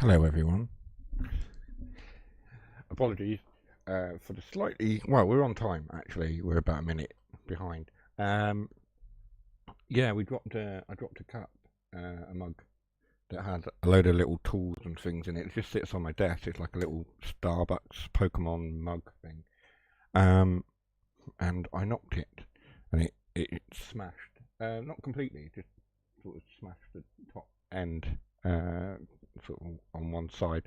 Hello everyone. Apologies for the slightly, well, we're on time actually, we're about a minute behind. Yeah, I dropped a cup, a mug that had a load of little tools and things in it. It just sits on my desk. It's like a little Starbucks Pokemon mug thing. And I knocked it and it smashed. Not completely, just sort of smashed the top end sort of on one side.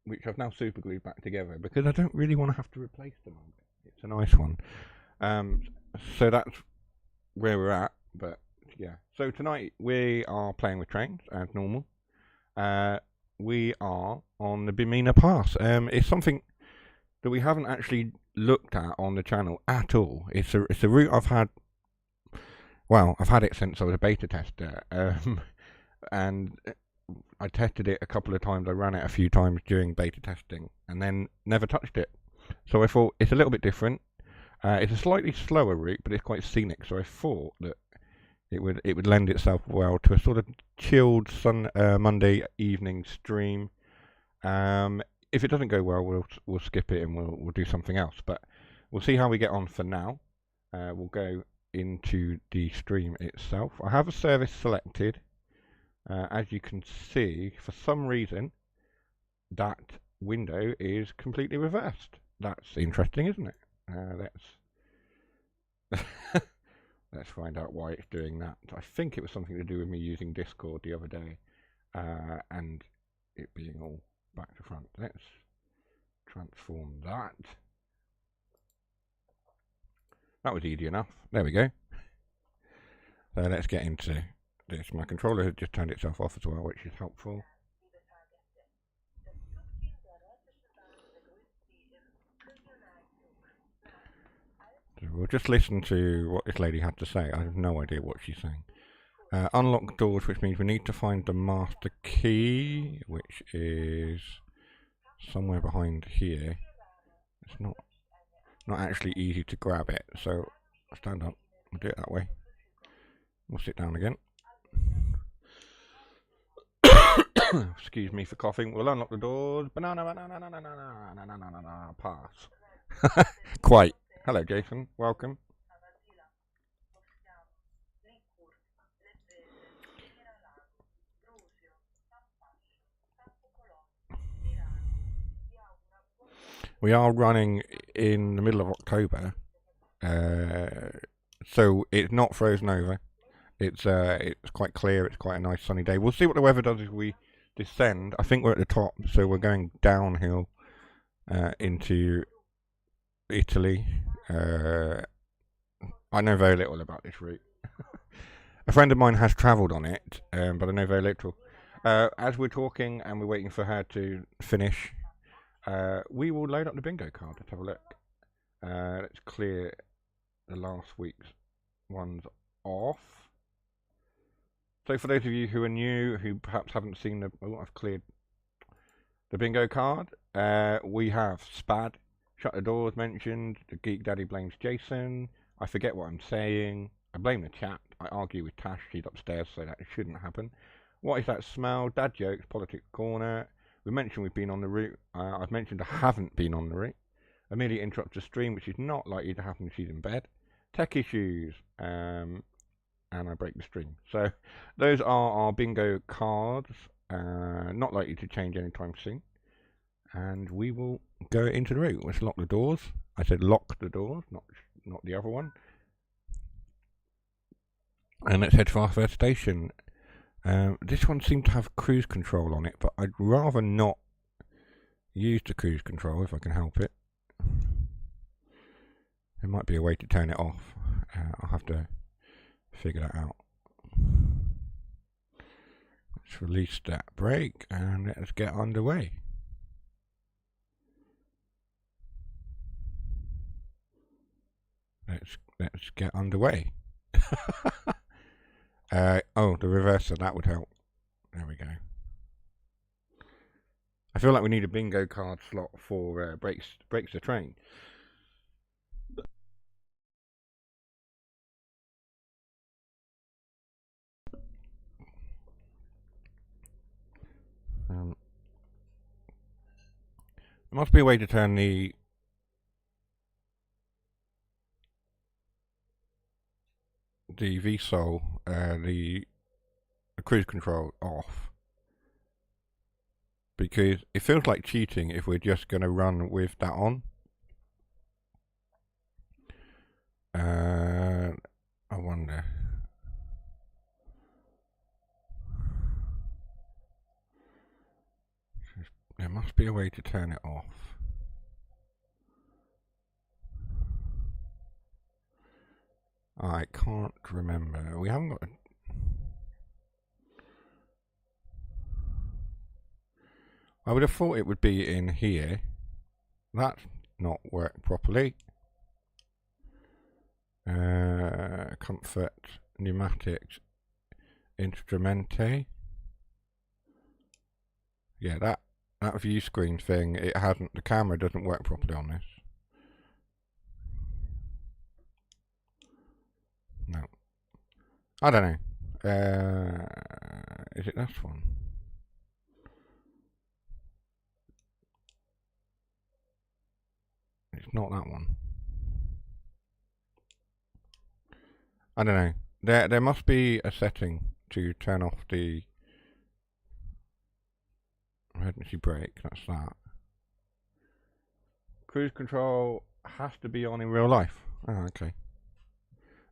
Which I've now super glued back together because I don't really want to have to replace the mug. It's a nice one. So that's where we're at, but yeah. So tonight we are playing with trains as normal. We are on the Bermina Pass. It's something that we haven't actually looked at on the channel at all. It's a route I've had. Well, I've had it since I was a beta tester, and I tested it a couple of times. I ran it a few times during beta testing, and then never touched it. So I thought it's a little bit different. It's a slightly slower route, but it's quite scenic. So I thought that it would lend itself well to a sort of chilled Monday evening stream. If it doesn't go well, we'll skip it and we'll do something else. But we'll see how we get on for now. We'll go into the stream itself. I have a service selected. As you can see, for some reason, that window is completely reversed. That's interesting, isn't it? Let's find out why it's doing that. I think it was something to do with me using Discord the other day, and it being all back to front. Let's transform that. That was easy enough. There we go. So let's get into this. My controller has just turned itself off as well, which is helpful. So we'll just listen to what this lady had to say. I have no idea what she's saying. Unlock doors, which means we need to find the master key, which is somewhere behind here. It's not actually easy to grab it, so stand up. We'll do it that way. We'll sit down again. Excuse me for coughing. We'll unlock the doors. Banana, pass. Quite. Hello, Jason. Welcome. We are running in the middle of October, so it's not frozen over. It's quite clear. It's quite a nice sunny day. We'll see what the weather does as we descend. I think we're at the top, so we're going downhill into Italy. I know very little about this route. A friend of mine has travelled on it, but I know very little. As we're talking and we're waiting for her to finish, we will load up the bingo card. Let's have a look. Let's clear the last week's ones off. So for those of you who are new, who perhaps haven't seen I've cleared the bingo card. We have Spad, Shut the Doors mentioned, the Geek Daddy blames Jason, I forget what I'm saying, I blame the chat, I argue with Tash, she's upstairs, so that shouldn't happen. What is that smell? Dad jokes, politics corner. We mentioned we've been on the route. I've mentioned I haven't been on the route. Amelia interrupts the stream, which is not likely to happen if she's in bed. Tech issues, and I break the stream. So those are our bingo cards. Not likely to change anytime soon. And we will go into the route. Let's lock the doors. I said lock the doors, not the other one. And let's head for our first station. This one seemed to have cruise control on it, but I'd rather not use the cruise control if I can help it. There might be a way to turn it off. I'll have to figure that out. Let's release that brake and let's get underway. Let's get underway. Oh, the reverser, that would help. There we go. I feel like we need a bingo card slot for breaks the train. must be a way to turn the VSOL, the cruise control off, because it feels like cheating if we're just going to run with that on. I wonder. There must be a way to turn it off. I can't remember. We haven't got a... I would have thought it would be in here. That's not worked properly. Comfort, pneumatics, instrumente. Yeah, that view screen thing, it hasn't, the camera doesn't work properly on this. No. I don't know. Is it this one? It's not that one. I don't know. There must be a setting to turn off the emergency brake. That's that. Cruise control has to be on in real life. Oh, okay.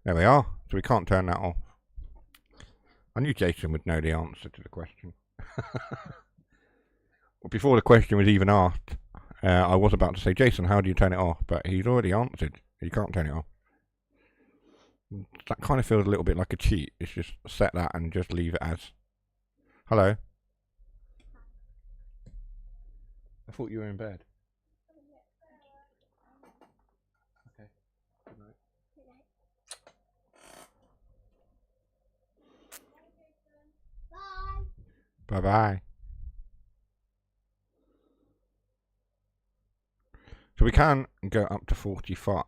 There we are. So we can't turn that off. I knew Jason would know the answer to the question. Well, before the question was even asked, I was about to say, Jason, how do you turn it off? But he's already answered. You can't turn it off. That kind of feels a little bit like a cheat. It's just set that and just leave it as. Hello. I thought you were in bed. Okay. Good night. Bye. Bye-bye. So we can go up to 45.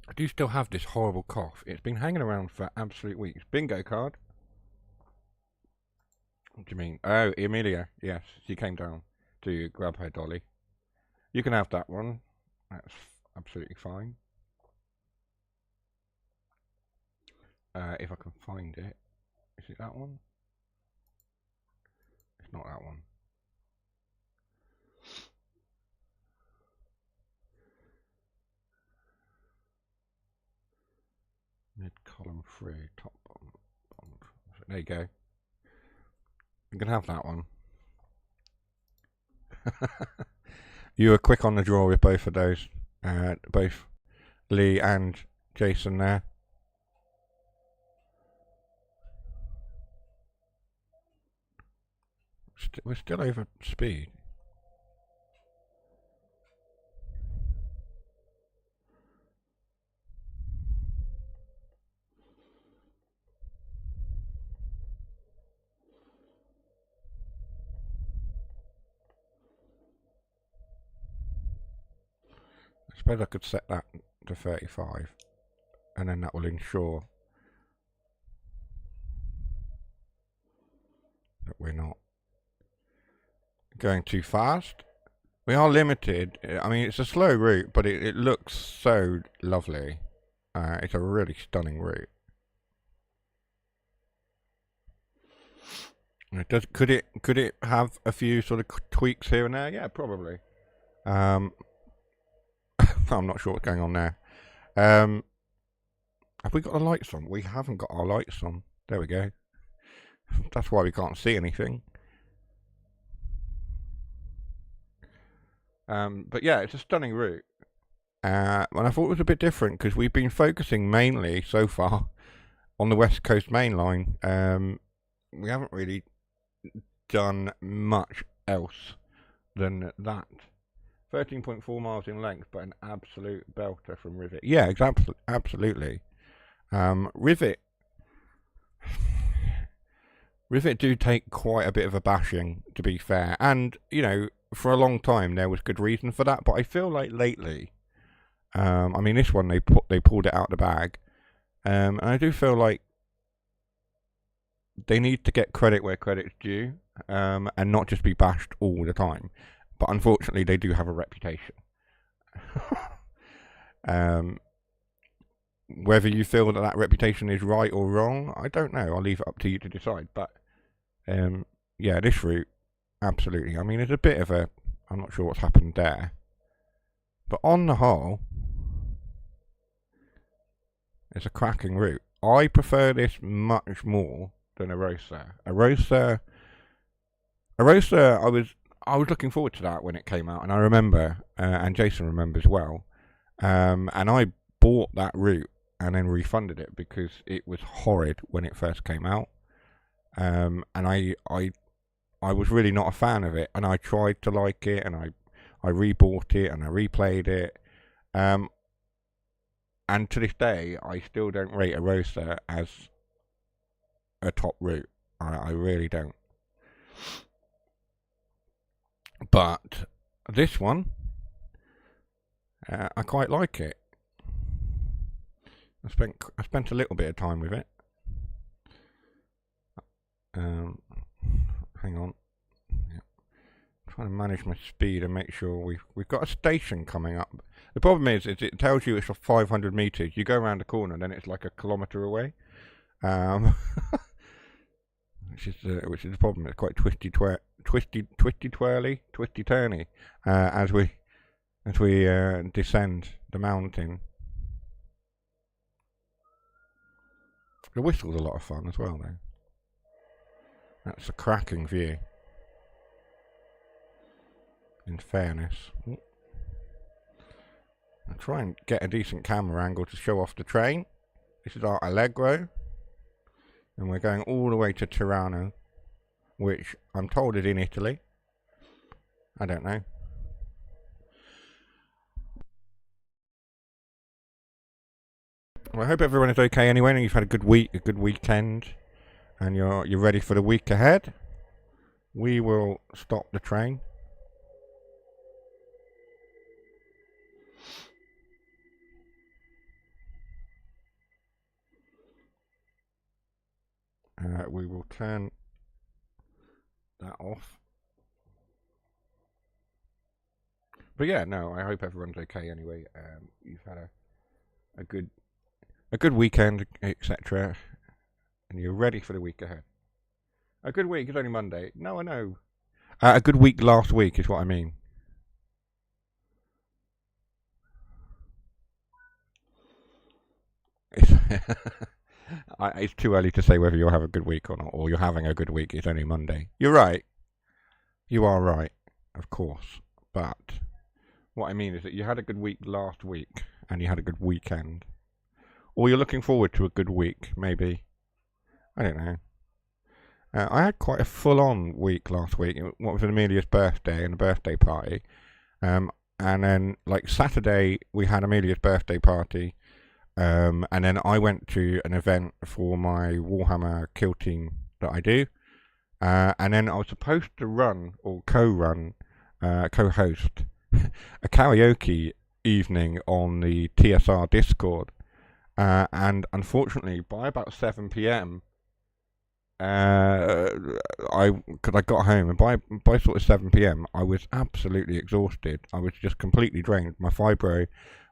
I do still have this horrible cough. It's been hanging around for absolute weeks. Bingo card. What do you mean? Oh, Emilia. Yes, she came down to grab her dolly. You can have that one. That's absolutely fine. If I can find it. Is it that one? It's not that one. Mid column 3, top bottom. There you go. You can have that one. You were quick on the draw with both of those. Both Lee and Jason there. We're still over speed. I suppose I could set that to 35, and then that will ensure that we're not going too fast. We are limited. I mean, it's a slow route, but it looks so lovely. It's a really stunning route. Could it have a few sort of tweaks here and there? Yeah, probably. I'm not sure what's going on there. Have we got the lights on? We haven't got our lights on. There we go. That's why we can't see anything. But yeah, it's a stunning route. And I thought it was a bit different because we've been focusing mainly so far on the West Coast Main Line. We haven't really done much else than that. 13.4 miles in length, but an absolute belter from Rivet. Yeah, exactly, absolutely. Rivet do take quite a bit of a bashing, to be fair, and you know, for a long time there was good reason for that. But I feel like lately, I mean, this one they pulled it out of the bag. And I do feel like they need to get credit where credit's due, and not just be bashed all the time. But unfortunately, they do have a reputation. Whether you feel that that reputation is right or wrong, I don't know. I'll leave it up to you to decide. But yeah, this route, absolutely. I mean, it's a bit of a... I'm not sure what's happened there. But on the whole, it's a cracking route. I prefer this much more than Arosa. Arosa, I was looking forward to that when it came out, and I remember, and Jason remembers well, and I bought that route and then refunded it because it was horrid when it first came out, and I was really not a fan of it, and I tried to like it, and I rebought it and I replayed it, and to this day I still don't rate Arosa as a top route. I really don't. But this one, I quite like it. I spent a little bit of time with it. Hang on. Yeah. Trying to manage my speed and make sure we've got a station coming up. The problem is it tells you it's 500 meters. You go around the corner and then it's like a kilometer away. Which is the problem. It's quite twisty twirly, twisty turny as we descend the mountain. The whistle's a lot of fun as well, though. That's a cracking view. In fairness, I'll try and get a decent camera angle to show off the train. This is our Allegro. And we're going all the way to Tirano, which I'm told is in Italy. I don't know. Well, I hope everyone is okay anyway, and you've had a good week, a good weekend, and you're ready for the week ahead. We will stop the train. We will turn that off. But yeah, no, I hope everyone's okay anyway. You've had a good weekend, etc., and you're ready for the week ahead. A good week is only Monday. No, I know. A good week last week is what I mean. It's too early to say whether you'll have a good week or not, or you're having a good week. It's only Monday. You're right. You are right, of course. But what I mean is that you had a good week last week, and you had a good weekend. Or you're looking forward to a good week, maybe. I don't know. I had quite a full-on week last week. What was Amelia's birthday and a birthday party. And then, like, Saturday, we had Amelia's birthday party. And then I went to an event for my Warhammer kill team that I do. And then I was supposed to run, or co-host, a karaoke evening on the TSR Discord. And unfortunately, by about 7 p.m., I got home, and by sort of 7 p.m., I was absolutely exhausted. I was just completely drained. My fibro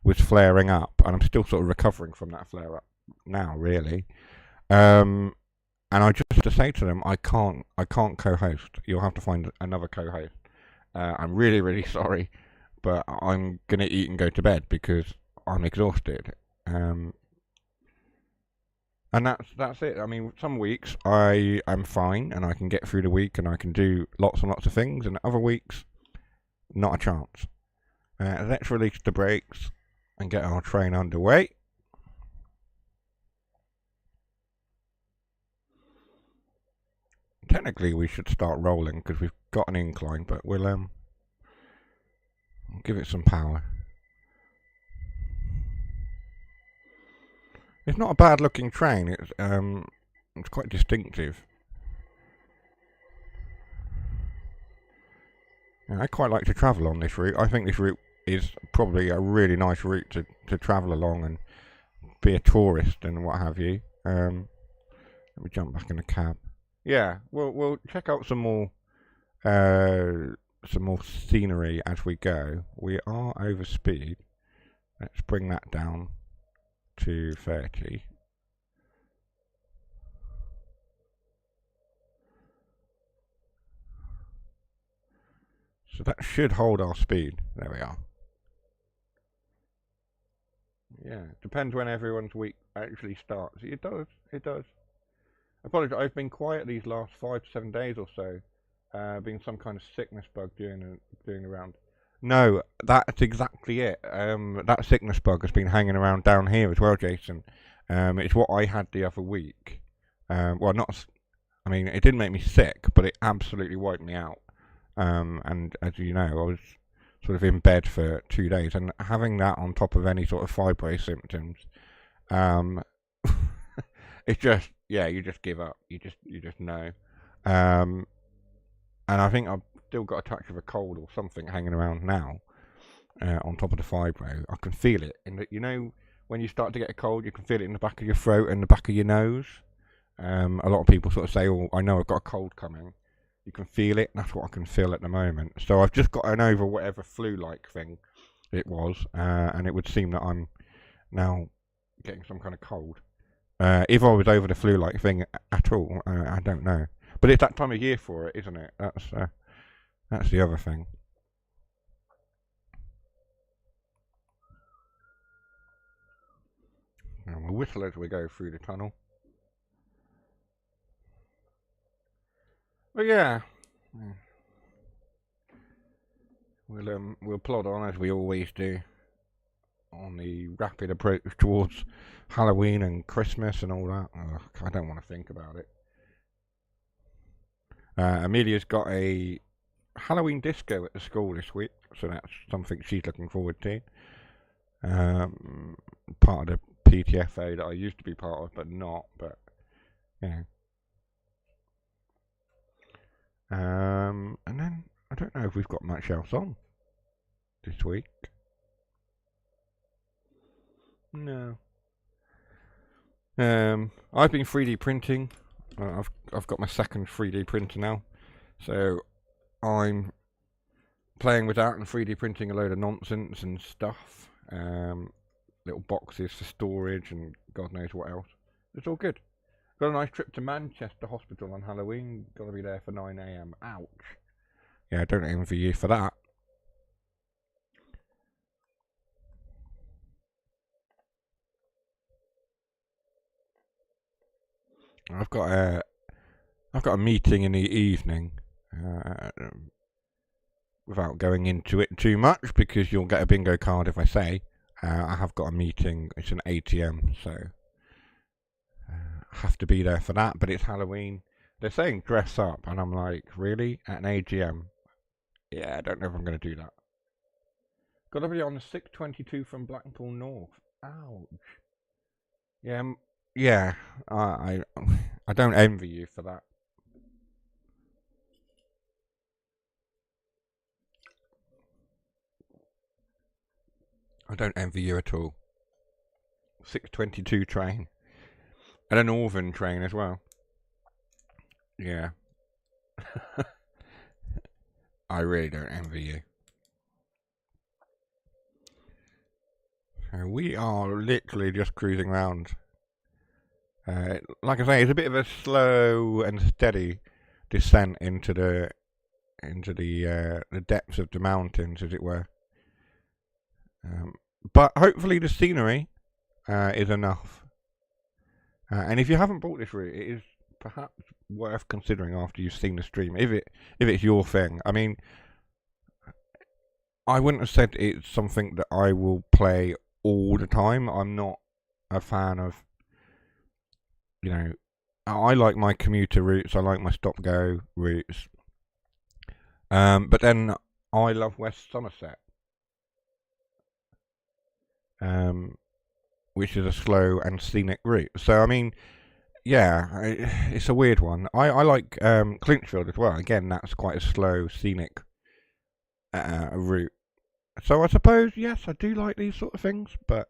was flaring up, and I'm still sort of recovering from that flare up now, really. And I just had to say to them, I can't co-host. You'll have to find another co-host. I'm really, really sorry, but I'm gonna eat and go to bed because I'm exhausted. And that's it. I mean, some weeks I'm fine and I can get through the week and I can do lots and lots of things, and other weeks, not a chance. Let's release the brakes and get our train underway. Technically, we should start rolling because we've got an incline, but we'll give it some power. It's not a bad looking train. It's quite distinctive. I quite like to travel on this route. I think this route is probably a really nice route to travel along and be a tourist and what have you. Let me jump back in the cab. Yeah, we'll check out some more scenery as we go. We are over speed. Let's bring that down to 30. So that should hold our speed. There we are. Yeah, depends when everyone's week actually starts. It does. I apologise, I've been quiet these last 5 to 7 days or so. Being some kind of sickness bug doing around. No, that's exactly it. That sickness bug has been hanging around down here as well, Jason. It's what I had the other week. Well, not. I mean, it didn't make me sick, but it absolutely wiped me out. And as you know, I was sort of in bed for 2 days, and having that on top of any sort of fibro symptoms, it's just, yeah, you just give up. You just know. And I think I've still got a touch of a cold or something hanging around now, on top of the fibro. I can feel it in that, you know, when you start to get a cold, you can feel it in the back of your throat and the back of your nose. A lot of people sort of say, "Oh, I know I've got a cold coming." You can feel it. That's what I can feel at the moment. So I've just gotten over whatever flu-like thing it was, and it would seem that I'm now getting some kind of cold. If I was over the flu-like thing at all, I don't know. But it's that time of year for it, isn't it? That's the other thing. And we'll whistle as we go through the tunnel. But yeah, we'll plod on as we always do on the rapid approach towards Halloween and Christmas and all that. Ugh, I don't want to think about it. Amelia's got a Halloween disco at the school this week, so that's something she's looking forward to. Part of the PTFA that I used to be part of, but not. But yeah. And then I don't know if we've got much else on this week. No. I've been 3D printing. I've got my second 3D printer now, so I'm playing with that and 3D printing a load of nonsense and stuff. Little boxes for storage and God knows what else. It's all good. Got a nice trip to Manchester Hospital on Halloween. Got to be there for 9 AM. Ouch. Yeah, I don't envy you for that. I've got a meeting in the evening. Without going into it too much, because you'll get a bingo card if I say. I have got a meeting. It's an ATM, so have to be there for that, but it's Halloween. They're saying dress up, and I'm like, really? At an AGM? Yeah, I don't know if I'm going to do that. Got to be on the 622 from Blackpool North. Ouch. Yeah, I don't envy you for that. I don't envy you at all. 622 train. And a Northern train as well. Yeah. I really don't envy you. So we are literally just cruising around. Like I say, it's a bit of a slow and steady descent into the depths of the mountains, as it were. But hopefully the scenery is enough. And if you haven't bought this route, it is perhaps worth considering after you've seen the stream, if it's your thing. I mean, I wouldn't have said it's something that I will play all the time. I'm not a fan of, you know, I like my commuter routes, I like my stop-go routes. But then I love West Somerset. Which is a slow and scenic route. So, I mean, yeah, it's a weird one. I like Clinchfield as well. Again, that's quite a slow, scenic route. So I suppose, yes, I do like these sort of things, but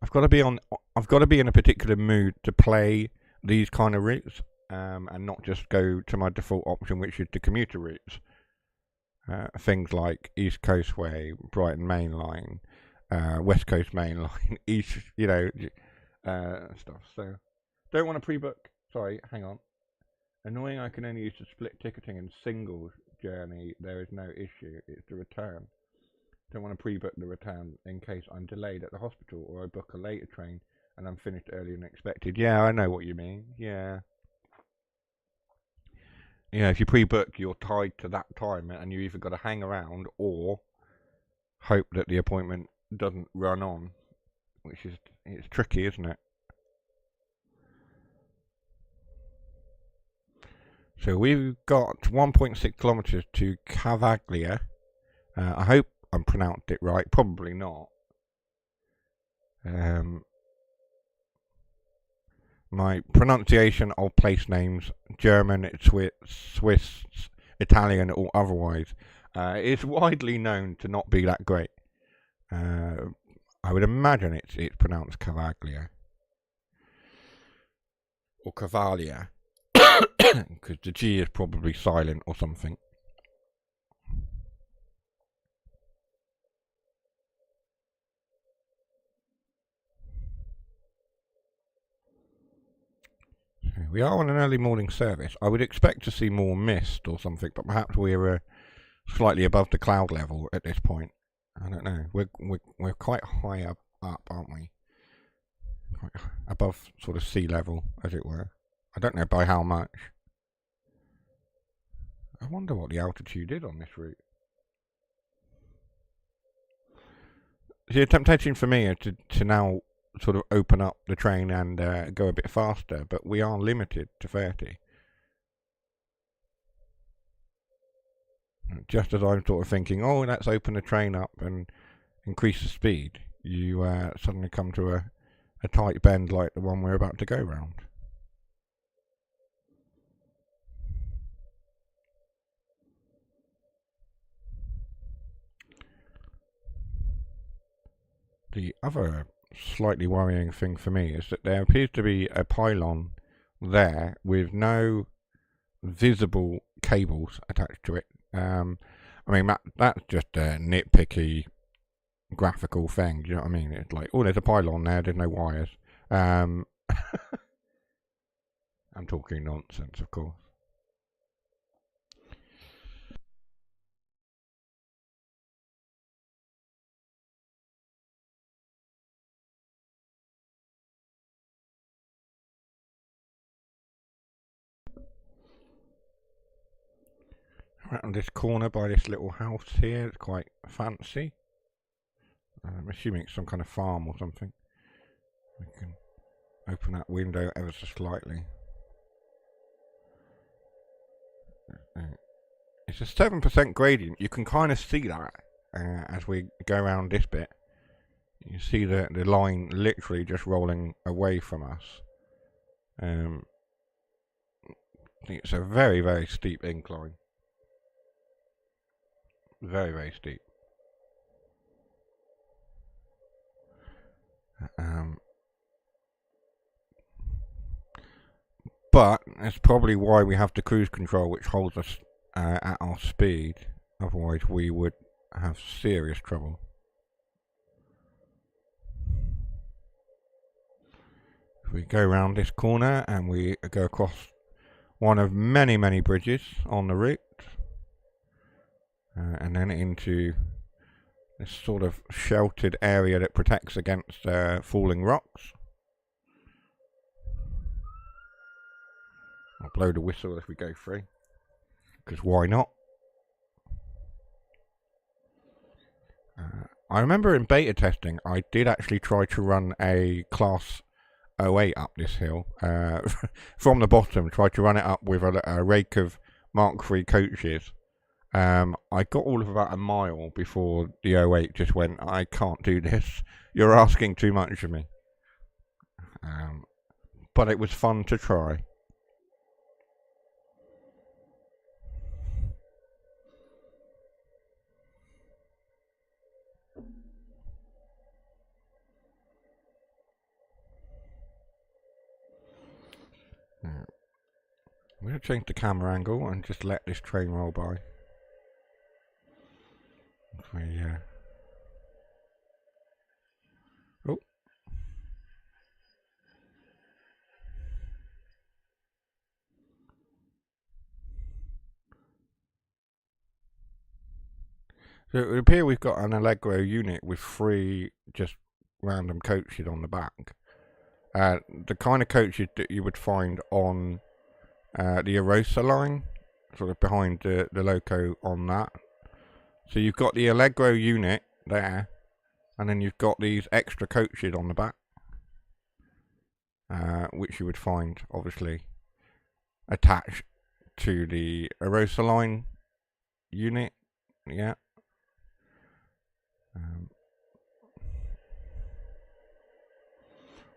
I've got to be in a particular mood to play these kind of routes, and not just go to my default option, which is the commuter routes. Things like East Coast Way, Brighton Main Line, West Coast Main Line, East, stuff. So, don't want to pre-book. Sorry, hang on. Annoying, I can only use the split ticketing and single journey. There is no issue. It's the return. Don't want to pre-book the return in case I'm delayed at the hospital or I book a later train and I'm finished earlier than expected. Yeah, I know what you mean. Yeah. Yeah, if you pre-book, you're tied to that time and you either got to hang around or hope that the appointment doesn't run on, which is, it's tricky, isn't it? So we've got 1.6 kilometres to Cavaglia. I hope I'm pronounced it right. Probably not. My pronunciation of place names, German, Swiss, Italian, or otherwise, is widely known to not be that great. I would imagine it's pronounced Cavaglia or Cavalia, because the G is probably silent or something. We are on an early morning service. I would expect to see more mist or something, but perhaps we're slightly above the cloud level at this point. I don't know. We're quite high up, aren't we? Quite above sort of sea level, as it were. I don't know by how much. I wonder what the altitude is on this route. The temptation for me is to now sort of open up the train and go a bit faster, but we are limited to 30. Just as I'm sort of thinking, oh, let's open the train up and increase the speed, you suddenly come to a tight bend like the one we're about to go round. The other slightly worrying thing for me is that there appears to be a pylon there with no visible cables attached to it. I mean, that's just a nitpicky graphical thing. Do you know what I mean? It's like, oh, there's a pylon there. There's no wires. I'm talking nonsense, of course. Around this corner by this little house here, it's quite fancy. I'm assuming it's some kind of farm or something. We can open that window ever so slightly. It's a 7% gradient. You can kind of see that as we go around this bit. You see the line literally just rolling away from us. It's a very, very steep incline. Very, very steep. But it's probably why we have the cruise control, which holds us at our speed. Otherwise, we would have serious trouble. If we go around this corner and we go across one of many, many bridges on the route, and then into this sort of sheltered area that protects against falling rocks. I'll blow the whistle if we go through, because why not? I remember in beta testing, I did actually try to run a class 08 up this hill from the bottom. Tried to run it up with a rake of Mark III coaches. I got all of about a mile before the 08 just went, I can't do this. You're asking too much of me. But it was fun to try. change the camera angle and just let this train roll by. Yeah. Oh. So it would appear we've got an Allegro unit with 3 just random coaches on the back. The kind of coaches that you would find on the Arosa line, sort of behind the loco on that. So you've got the Allegro unit there, and then you've got these extra coaches on the back, which you would find obviously attached to the Arosa line unit. Yeah.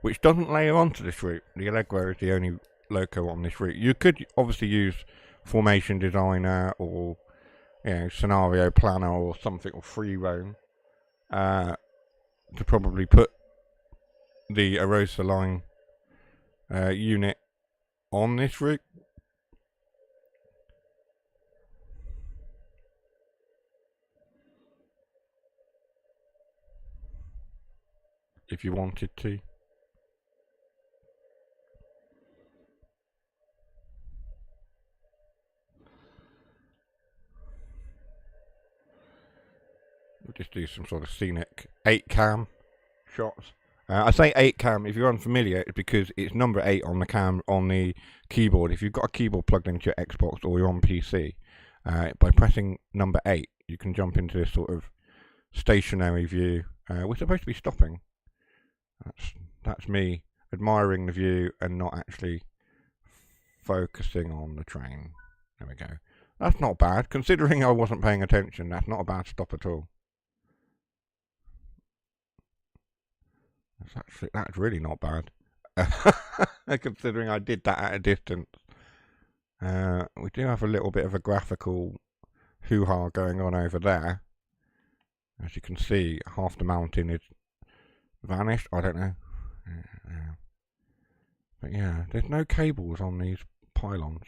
Which doesn't layer onto this route. The Allegro is the only loco on this route. You could obviously use Formation Designer or Scenario Planner or something, or Free Roam, to probably put the Arosa line unit on this route. If you wanted to. We'll just do some sort of scenic 8-cam shots. I say 8-cam, if you're unfamiliar, it's because it's number 8 on the keyboard. If you've got a keyboard plugged into your Xbox or you're on PC, by pressing number 8, you can jump into this sort of stationary view. We're supposed to be stopping. That's me admiring the view and not actually focusing on the train. There we go. That's not bad. Considering I wasn't paying attention, that's not a bad stop at all. That's really not bad. Considering I did that at a distance. We do have a little bit of a graphical hoo-ha going on over there. As you can see, half the mountain is vanished. I don't know. But yeah, there's no cables on these pylons.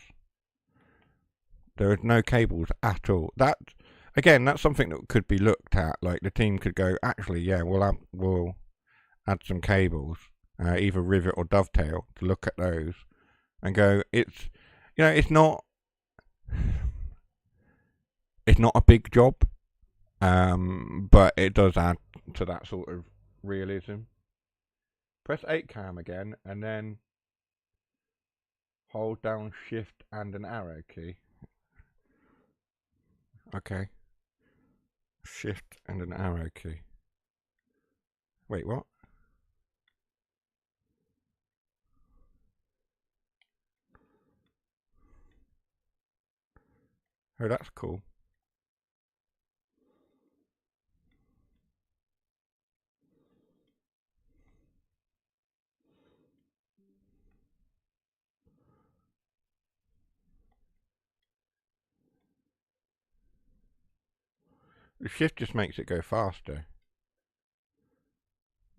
There is no cables at all. Again, that's something that could be looked at. Like the team could go, actually, yeah, we'll add some cables, either rivet or dovetail, to look at those and go. It's not a big job, but it does add to that sort of realism. Press 8-cam again, and then hold down Shift and an arrow key. Okay. Shift and an arrow key. Wait, what? Oh, that's cool. The shift just makes it go faster.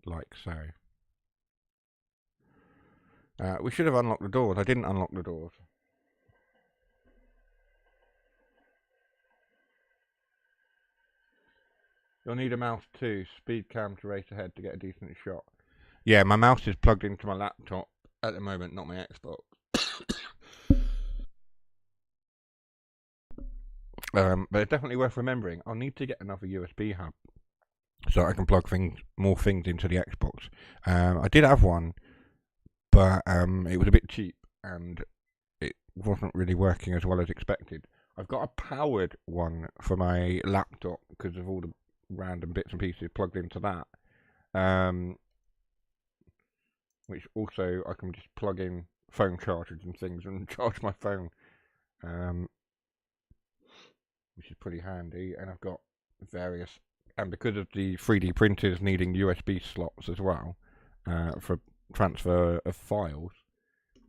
Like so. We should have unlocked the doors. I didn't unlock the doors. You'll need a mouse too. Speed cam to race ahead to get a decent shot. Yeah, my mouse is plugged into my laptop at the moment, not my Xbox. But it's definitely worth remembering. I'll need to get another USB hub so I can plug more things into the Xbox. I did have one, but it was a bit cheap and it wasn't really working as well as expected. I've got a powered one for my laptop because of all the random bits and pieces plugged into that. Which also I can just plug in phone chargers and things and charge my phone, which is pretty handy. And I've got various, and because of the 3D printers needing USB slots as well for transfer of files,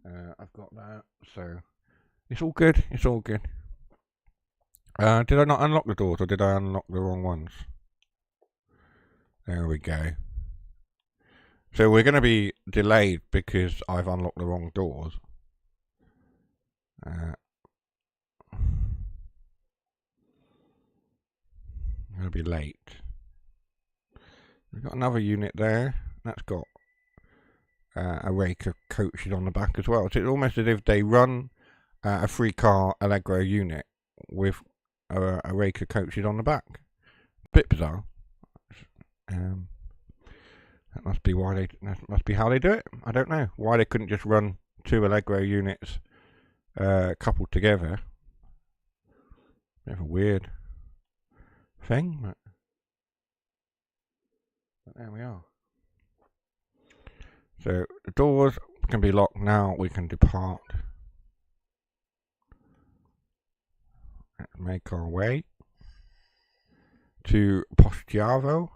I've got that. So it's all good. It's all good. Did I not unlock the doors, or did I unlock the wrong ones? There we go. So we're going to be delayed because I've unlocked the wrong doors. I'm going to be late. We've got another unit there. That's got a rake of coaches on the back as well. So it's almost as if they run a 3-car Allegro unit with a rake of coaches on the back. Bit bizarre. That must be why that must be how they do it. I don't know why they couldn't just run 2 Allegro units coupled together. Bit of a weird thing, but there we are. So the doors can be locked now. We can depart. Let's make our way to Postiavo.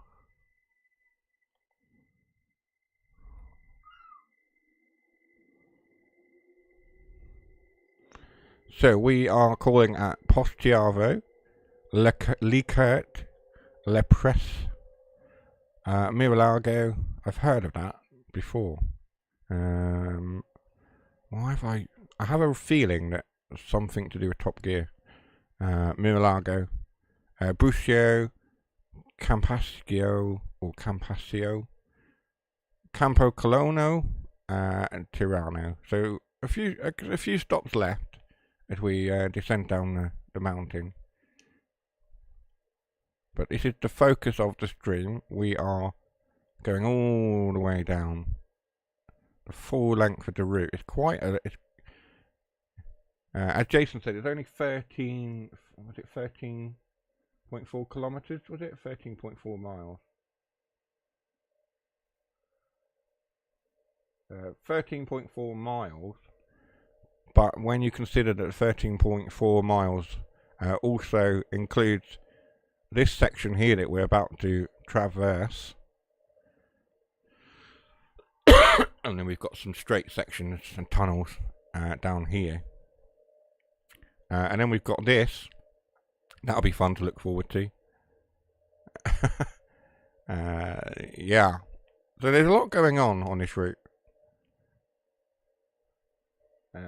So we are calling at Postiavo, Licurt, Le Presse, Miralago. I've heard of that before. Why have I have a feeling that something to do with Top Gear. Miralago, Bruscio, Campascio or Campascio, Campo Colono, and Tirano. So a few stops left as we descend down the mountain. But this is the focus of the stream. We are going all the way down the full length of the route. It's quite a... as Jason said, it's only 13... Was it 13.4 kilometers? Was it 13.4 miles? 13.4 miles. But when you consider that 13.4 miles also includes this section here that we're about to traverse, and then we've got some straight sections and tunnels down here, and then we've got this. That'll be fun to look forward to. Yeah, so there's a lot going on this route,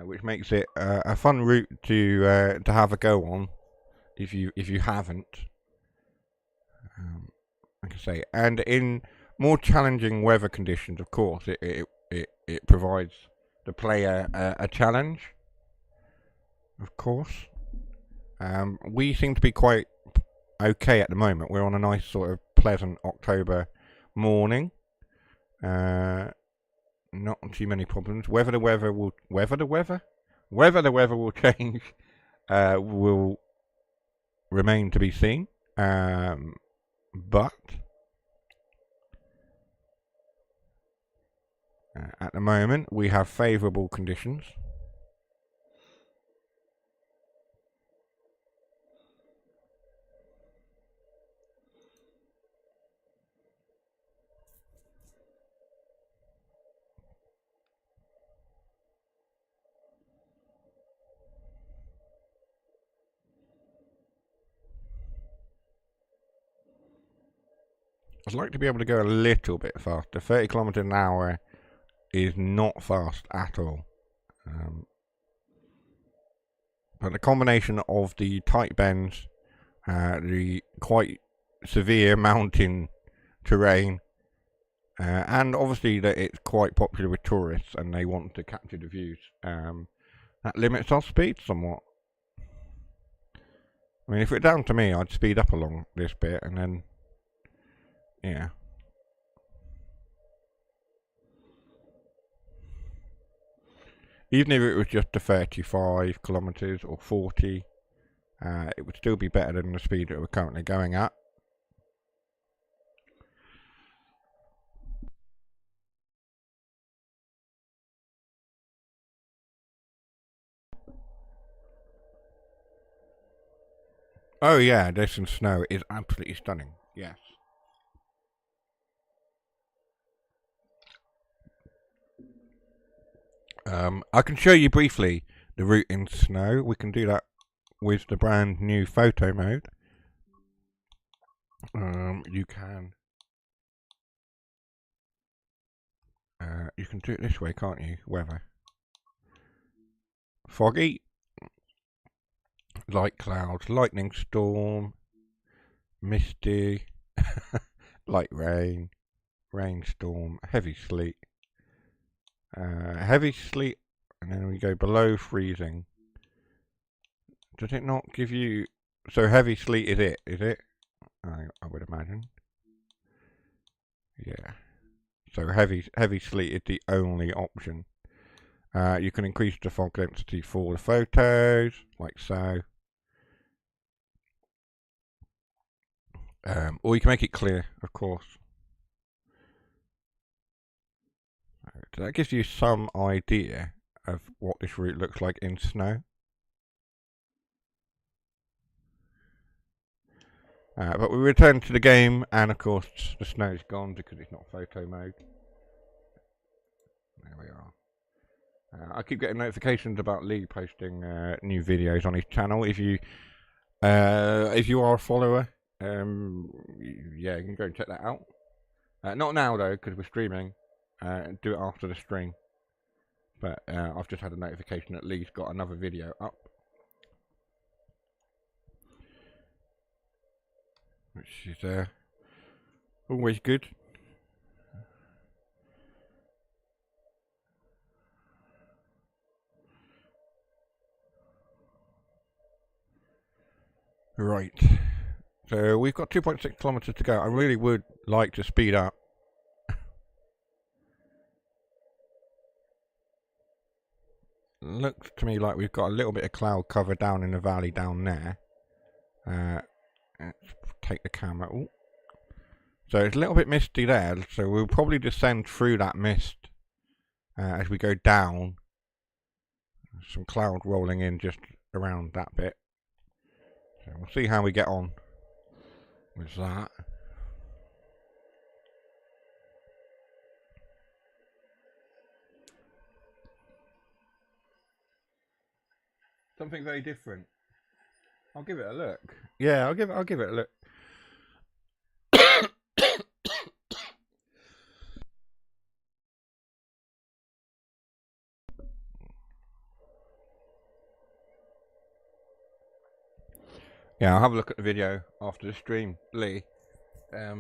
which makes it a fun route to have a go on if you haven't. Like I say, and in more challenging weather conditions, of course, it provides the player a challenge. Of course, we seem to be quite okay at the moment. We're on a nice sort of pleasant October morning. Not too many problems. Whether the weather will change will remain to be seen. But at the moment we have favourable conditions. I'd like to be able to go a little bit faster. 30 kilometers an hour is not fast at all. But the combination of the tight bends, the quite severe mountain terrain, and obviously that it's quite popular with tourists and they want to capture the views, that limits our speed somewhat. I mean, if it's down to me, I'd speed up along this bit and then, yeah. Even if it was just to 35 kilometers or 40, it would still be better than the speed that we're currently going at. Oh yeah, this in snow is absolutely stunning. Yes. I can show you briefly the route in snow. We can do that with the brand new photo mode. You can do it this way, can't you? Weather. Foggy. Light clouds, lightning storm, misty, light rain, rainstorm, heavy sleet, and then we go below freezing. Does it not give you... So heavy sleet is it? I would imagine. Yeah. So heavy sleet is the only option. You can increase the fog density for the photos, like so. Or you can make it clear, of course. So that gives you some idea of what this route looks like in snow. But we return to the game, and of course the snow's gone because it's not photo mode. There we are. I keep getting notifications about Lee posting new videos on his channel. If you are a follower, yeah, you can go and check that out. Not now though, because we're streaming. Do it after the stream. But I've just had a notification that Lee's got another video up, which is always good. Right, so we've got 2.6 kilometers to go. I really would like to speed up. Looks to me like we've got a little bit of cloud cover down in the valley down there. Let's take the camera. Ooh. So it's a little bit misty there, so we'll probably descend through that mist as we go down. Some cloud rolling in just around that bit. So we'll see how we get on with that. Something very different. I'll give it a look. Yeah, I'll give it a look. Yeah, I'll have a look at the video after the stream, Lee. I've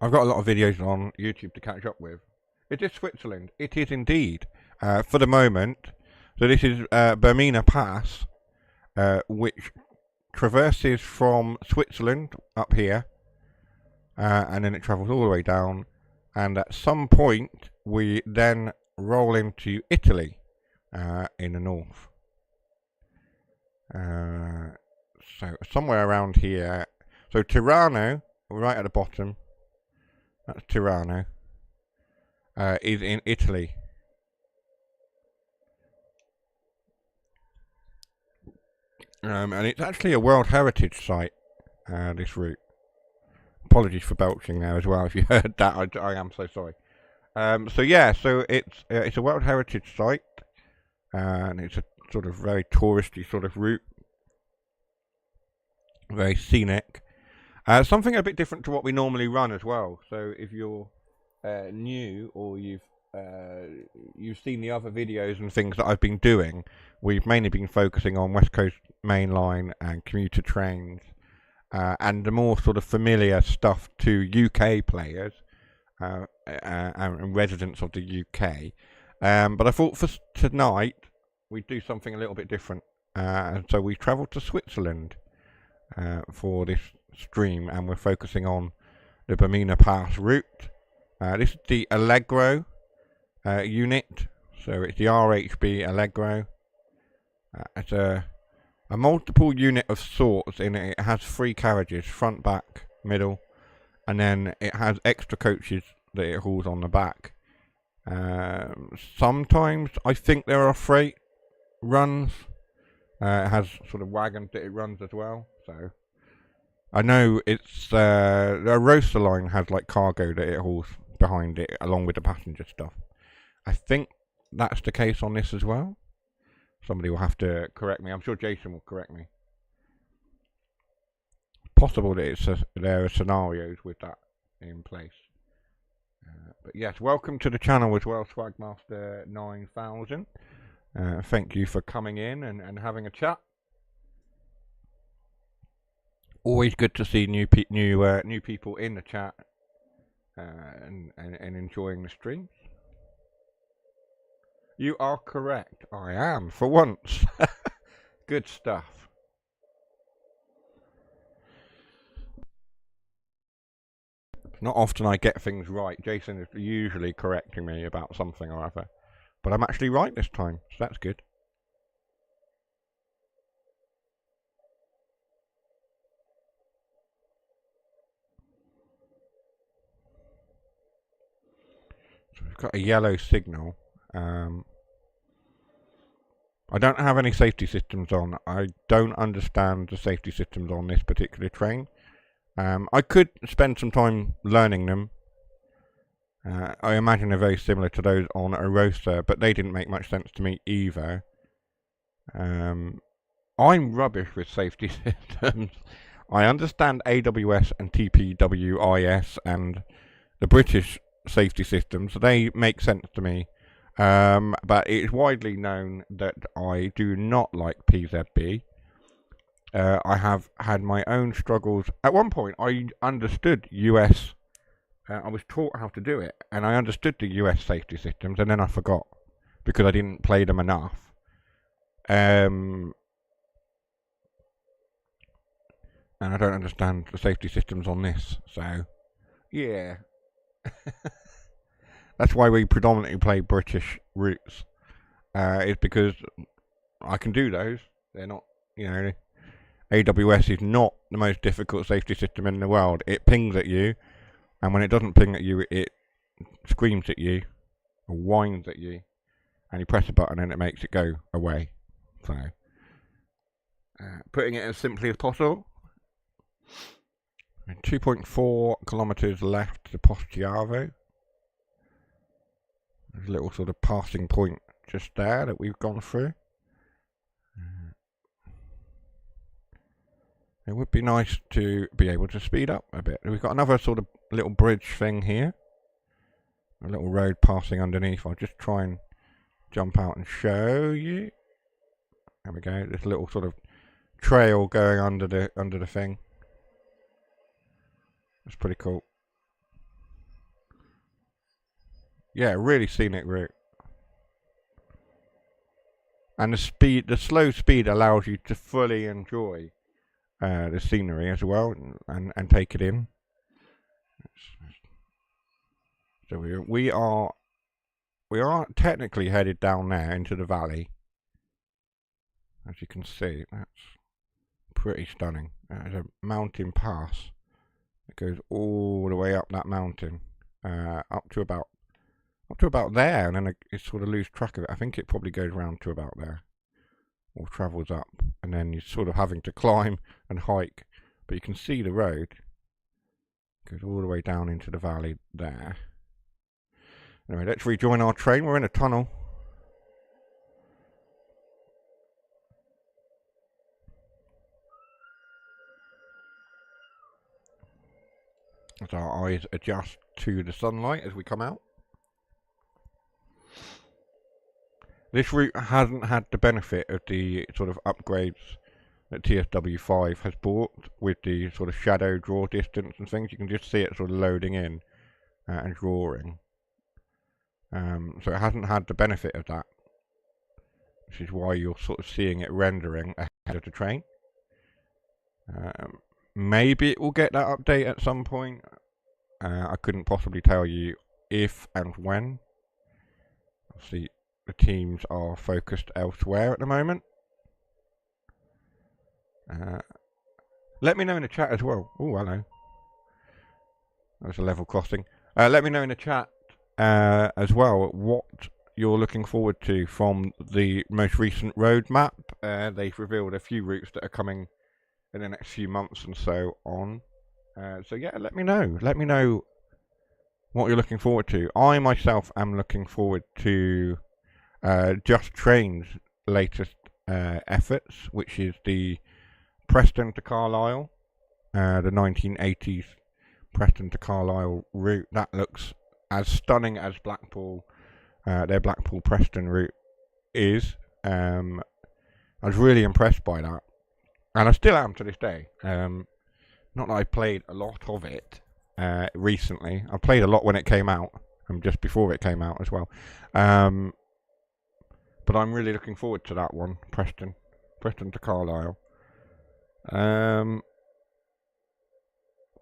got a lot of videos on YouTube to catch up with. It is Switzerland. It is indeed. For the moment. So this is Bermina Pass, which traverses from Switzerland up here, and then it travels all the way down, and at some point we then roll into Italy in the north. So somewhere around here. So Tirano, right at the bottom, that's Tirano, is in Italy. And it's actually a World Heritage Site, this route. Apologies for belching there as well, if you heard that, I am so sorry. So yeah, so it's a World Heritage Site, and it's a sort of very touristy sort of route. Very scenic. Something a bit different to what we normally run as well. So if you're new, or you've seen the other videos and things that I've been doing, we've mainly been focusing on West Coast Main Line and commuter trains, and the more sort of familiar stuff to UK players and residents of the UK. But I thought for tonight we'd do something a little bit different, and so we travelled to Switzerland for this stream, and we're focusing on the Bermina Pass route. This is the Allegro unit, so it's the RHB Allegro. It's a multiple unit of sorts in it. It has 3 carriages, front, back, middle, and then it has extra coaches that it hauls on the back. Sometimes I think there are freight runs. It has sort of wagons that it runs as well. So I know it's the roaster line has like cargo that it hauls behind it along with the passenger stuff. I think that's the case on this as well. Somebody will have to correct me. I'm sure Jason will correct me. Possible that there are scenarios with that in place. But yes, welcome to the channel as well, Swagmaster 9000. Thank you for coming in and having a chat. Always good to see new people in the chat and enjoying the stream. You are correct. I am, for once. Good stuff. Not often I get things right. Jason is usually correcting me about something or other. But I'm actually right this time, so that's good. So we've got a yellow signal. I don't have any safety systems on. I don't understand the safety systems on this particular train. I could spend some time learning them. I imagine they're very similar to those on Arosa, but they didn't make much sense to me either. I'm rubbish with safety systems. I understand AWS and TPWIS and the British safety systems. They make sense to me. But it's widely known that I do not like PZB. I have had my own struggles. At one point, I understood US. I was taught how to do it, and I understood the US safety systems, and then I forgot because I didn't play them enough. And I don't understand the safety systems on this, so yeah. That's why we predominantly play British routes. Is because I can do those. They're not, AWS is not the most difficult safety system in the world. It pings at you, and when it doesn't ping at you, it screams at you, or whines at you, and you press a button and it makes it go away. So, putting it as simply as possible. 2.4 kilometers left to Postiavo. There's a little sort of passing point just there that we've gone through. It would be nice to be able to speed up a bit. We've got another sort of little bridge thing here. A little road passing underneath. I'll just try and jump out and show you. There we go. This little sort of trail going under the thing. That's pretty cool. Yeah, really scenic route. And the slow speed allows you to fully enjoy the scenery as well and take it in. So we are technically headed down there into the valley. As you can see, that's pretty stunning. There's a mountain pass that goes all the way up that mountain, up to about there, and then you sort of lose track of it. I think it probably goes round to about there, or travels up, and then you're sort of having to climb and hike, but you can see the road. It goes all the way down into the valley there. Anyway, let's rejoin our train. We're in a tunnel. As our eyes adjust to the sunlight as we come out. This route hasn't had the benefit of the sort of upgrades that TSW5 has brought with the sort of shadow draw distance and things. You can just see it sort of loading in and drawing. So it hasn't had the benefit of that, which is why you're sort of seeing it rendering ahead of the train. Maybe it will get that update at some point. I couldn't possibly tell you if and when. Obviously, the teams are focused elsewhere at the moment. Let me know in the chat as well. Oh, hello. There's a level crossing. Let me know in the chat as well what you're looking forward to from the most recent roadmap. They've revealed a few routes that are coming in the next few months and so on. So yeah, let me know. Let me know what you're looking forward to. I myself am looking forward to Just Train's latest efforts, which is the Preston to Carlisle, the 1980s Preston to Carlisle route. That looks as stunning as Blackpool, their Blackpool Preston route is. I was really impressed by that, and I still am to this day. Not that I played a lot of it recently. I played a lot when it came out, and just before it came out as well. But I'm really looking forward to that one, Preston to Carlisle. I'm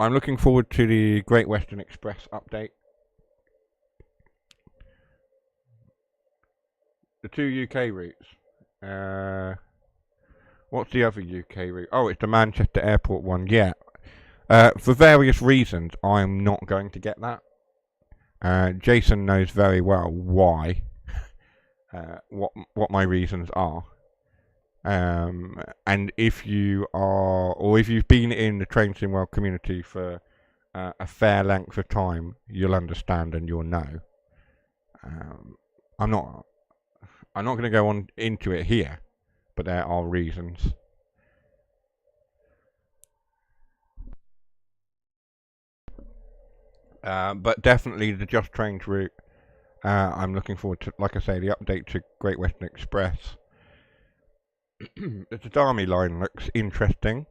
looking forward to the Great Western Express update. The 2 UK routes. What's the other UK route? Oh, it's the Manchester Airport one. Yeah. For various reasons, I'm not going to get that. Jason knows very well why. What my reasons are. And if you are, or if you've been in the Train Sim World community for a fair length of time, you'll understand and you'll know. I'm not going to go on into it here, but there are reasons. But definitely the Just Trains route. I'm looking forward to, like I say, the update to Great Western Express. The Tadami line looks interesting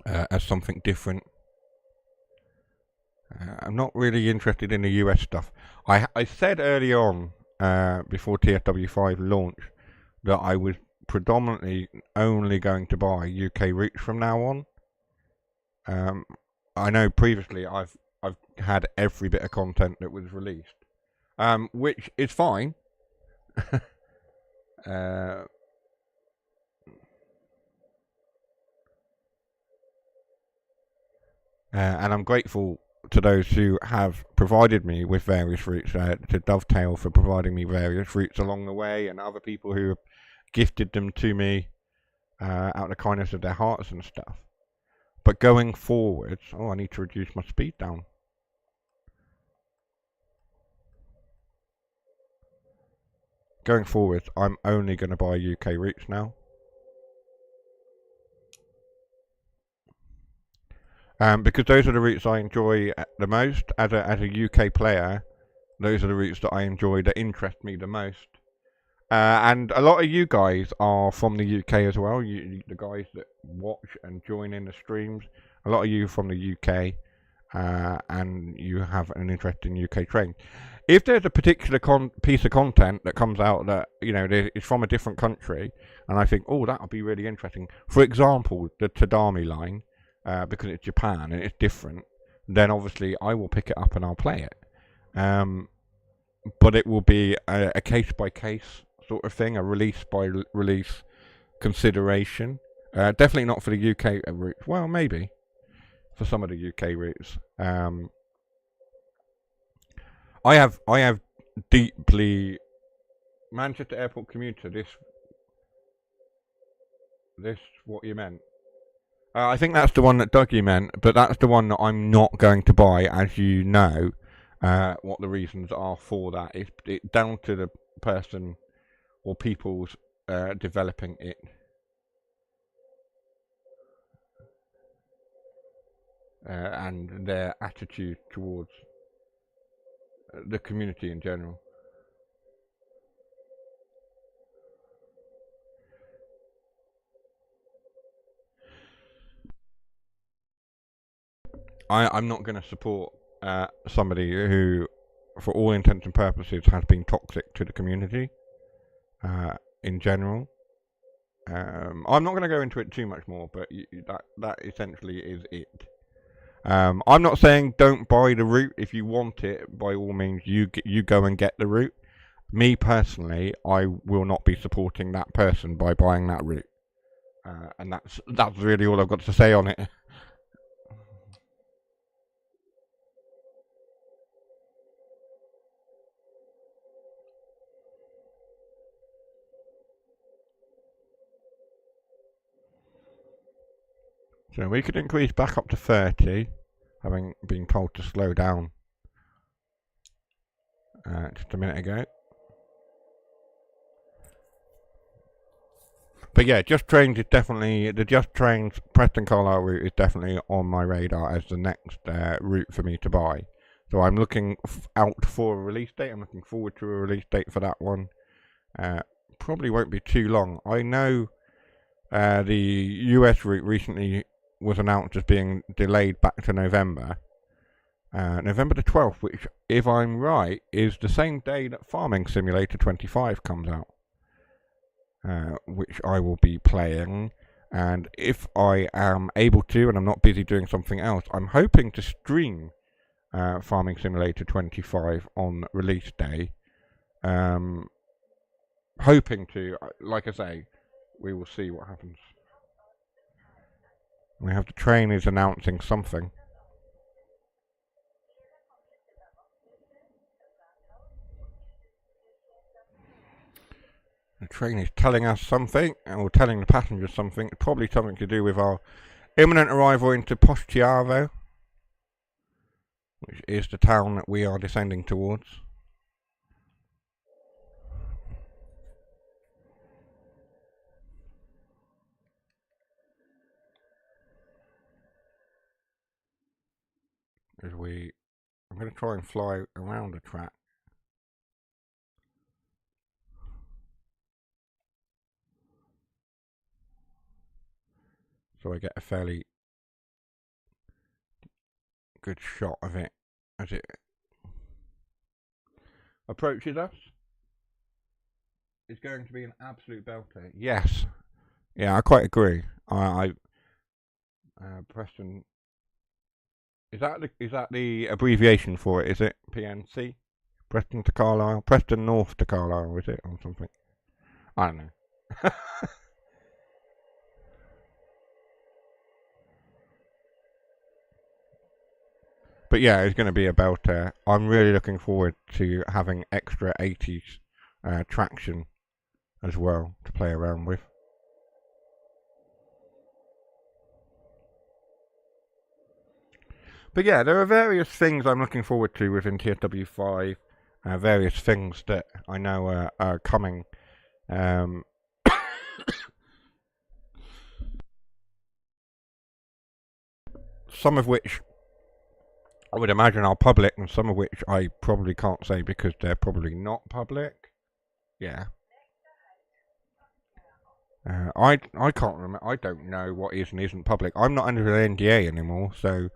as something different. I'm not really interested in the US stuff. I said early on, before TFW5 launched, that I was predominantly only going to buy UK routes from now on. I know previously I've had every bit of content that was released, which is fine. And I'm grateful to those who have provided me with various routes, to Dovetail for providing me various routes along the way, and other people who have gifted them to me out of the kindness of their hearts and stuff. But going forwards, I need to reduce my speed down. Going forwards, I'm only going to buy UK routes now. Because those are the routes I enjoy the most as a UK player. Those are the routes that I enjoy, that interest me the most. And a lot of you guys are from the UK as well. The guys that watch and join in the streams. A lot of you from the UK, and you have an interest in UK trains. If there's a particular piece of content that comes out that is from a different country, and I think, that would be really interesting. For example, the Tadami line. Because it's Japan and it's different, then obviously I will pick it up and I'll play it. But it will be a case by case sort of thing, a release by release consideration. Definitely not for the UK routes. Well, maybe for some of the UK routes. I have deeply Manchester Airport commuter. This what you meant. I think that's the one that Dougie meant, but that's the one that I'm not going to buy, as you know. What the reasons are for that. It's down to the person or people's developing it. And their attitude towards the community in general. I'm not going to support somebody who, for all intents and purposes, has been toxic to the community in general. I'm not going to go into it too much more, but that essentially is it. I'm not saying don't buy the route. If you want it, by all means, you go and get the route. Me personally, I will not be supporting that person by buying that route, and that's really all I've got to say on it. So we could increase back up to 30, having been told to slow down just a minute ago. But yeah, Just Trains is definitely, the Just Trains Preston Carlisle route is definitely on my radar as the next route for me to buy. So I'm looking out for a release date. I'm looking forward to a release date for that one. Probably won't be too long. I know the US route recently was announced as being delayed back to November. November the 12th, which, if I'm right, is the same day that Farming Simulator 25 comes out, which I will be playing. And if I am able to, and I'm not busy doing something else, I'm hoping to stream Farming Simulator 25 on release day. Hoping to, like I say, we will see what happens. We have the train is announcing something. The train is telling us something, or telling the passengers something. It's probably something to do with our imminent arrival into Poschiavo, which is the town that we are descending towards. I'm going to try and fly around the track. So I get a fairly good shot of it as it approaches us. It's going to be an absolute belter. Yes. Yeah, I quite agree. Preston. Is that the abbreviation for it? Is it PNC? Preston to Carlisle? Preston North to Carlisle, is it? Or something? I don't know. But yeah, it's going to be a belter. I'm really looking forward to having extra 80s traction as well to play around with. But yeah, there are various things I'm looking forward to within TSW5. Various things that I know are coming. Some of which I would imagine are public, and some of which I probably can't say because they're probably not public. Yeah. I can't remember. I don't know what is and isn't public. I'm not under an NDA anymore, so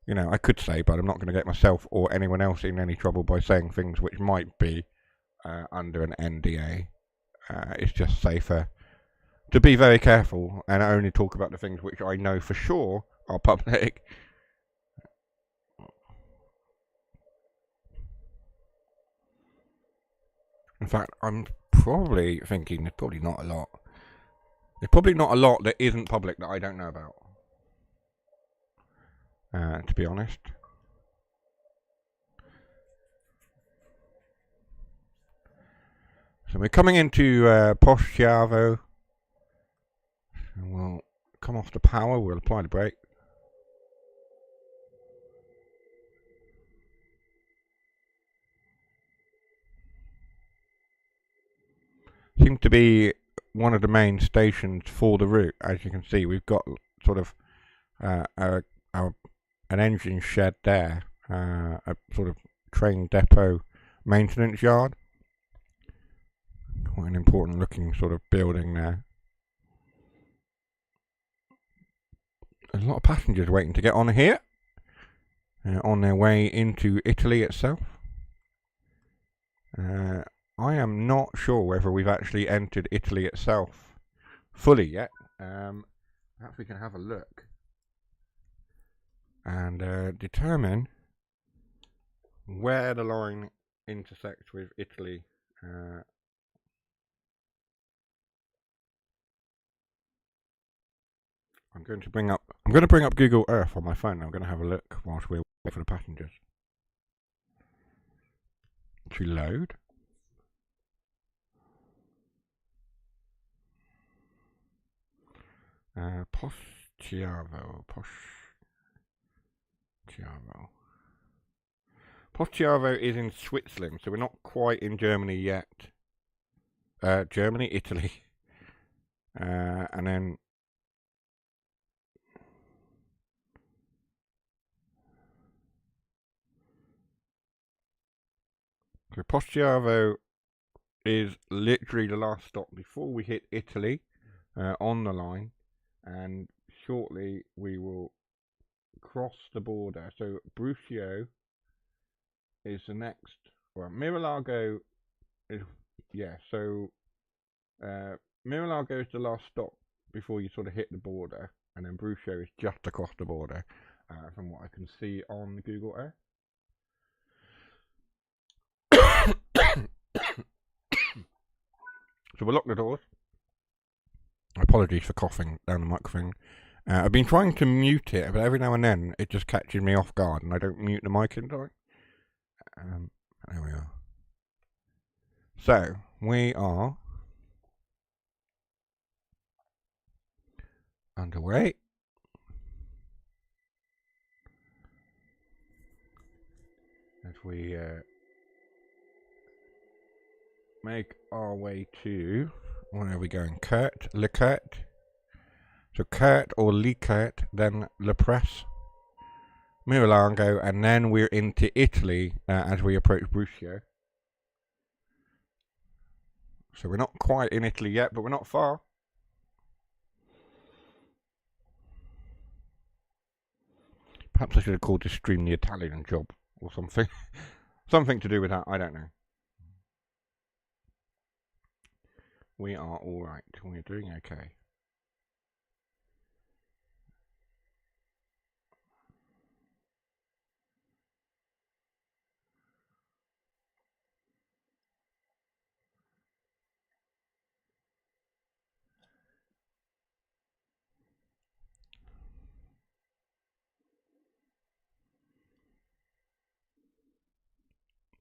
I could say, but I'm not going to get myself or anyone else in any trouble by saying things which might be under an NDA. It's just safer to be very careful and only talk about the things which I know for sure are public. In fact, I'm probably thinking there's probably not a lot. There's probably not a lot that isn't public that I don't know about. To be honest. So we're coming into Poschiavo. We'll come off the power. We'll apply the brake. Seems to be one of the main stations for the route. As you can see, we've got sort of an engine shed there, a sort of train depot maintenance yard. Quite an important looking sort of building there. There's a lot of passengers waiting to get on here, on their way into Italy itself. I am not sure whether we've actually entered Italy itself fully yet. Perhaps we can have a look and determine where the line intersects with Italy. I'm going to bring up Google Earth on my phone. I'm going to have a look whilst we wait for the passengers to load. Poschiavo. Poschiavo is in Switzerland, so we're not quite in Germany yet. Germany, Italy, and then so Poschiavo is literally the last stop before we hit Italy on the line, and shortly we will cross the border. So Brusio is the next. Well, Miralago is So Miralago is the last stop before you sort of hit the border, and then Brusio is just across the border, from what I can see on Google Earth. So we'll lock the doors. Apologies for coughing down the microphone. I've been trying to mute it, but every now and then it just catches me off guard, and I don't mute the mic in time. There we are. So we are underway. As we make our way to, where are we going? Le Kurt. So Kurt or Le Kurt, then Le Presse, Miralago, and then we're into Italy as we approach Brusio. So we're not quite in Italy yet, but we're not far. Perhaps I should have called this stream the Italian job or something. Something to do with that, I don't know. We are alright. We're doing okay.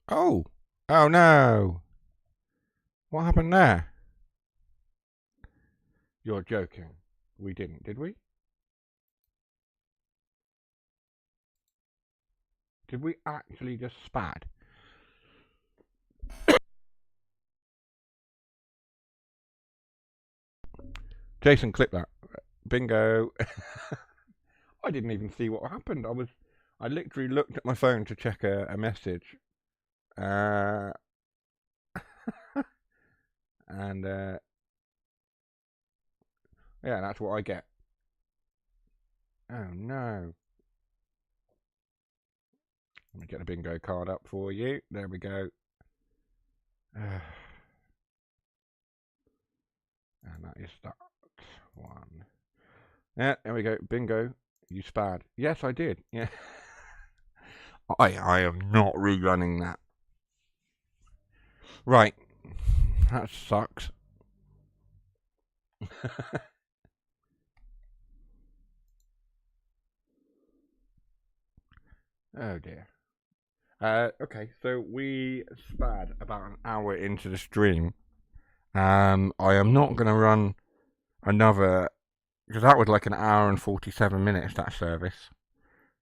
Oh! Oh no! What happened there? You're joking. We didn't, did we? Did we actually just spad? Jason, clip that. Bingo. I didn't even see what happened. I literally looked at my phone to check a message. And yeah, that's what I get. Oh no. Let me get a bingo card up for you. There we go. And that is that one. Yeah, there we go. Bingo. You spad. Yes, I did. Yeah. I am not rerunning that. Right. That sucks. Oh dear. Okay, so we spad about an hour into the stream. I am not going to run another, because that was like an hour and 47 minutes, that service.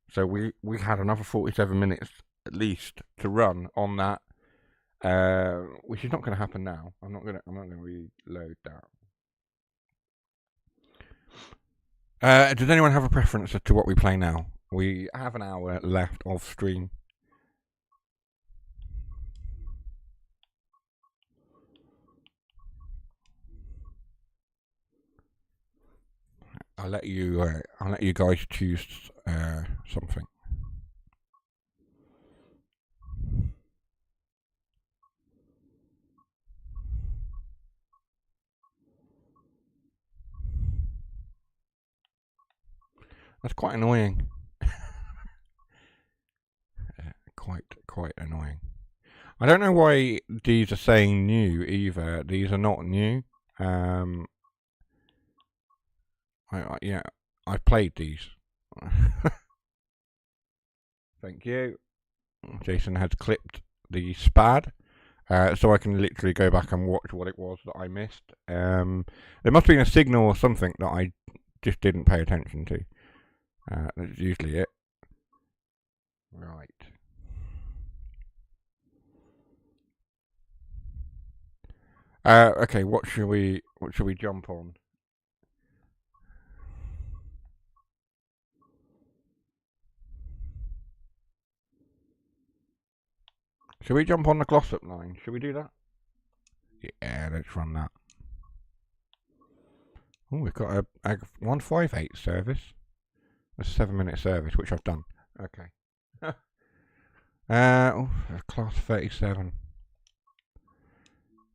So we had another 47 minutes at least to run on that, which is not going to happen now. I'm not going to reload that. Does anyone have a preference as to what we play now? We have an hour left of stream. I'll let you guys choose something. That's quite annoying. Quite annoying. I don't know why these are saying new either. These are not new. I've played these. Thank you. Jason has clipped the spad, so I can literally go back and watch what it was that I missed. There must have been a signal or something that I just didn't pay attention to. That's usually it. Right. Okay, what should we jump on? Should we jump on the Glossop line? Should we do that? Yeah, let's run that. Oh, we've got a 158 service. A 7-minute service, which I've done. Okay. Class 37.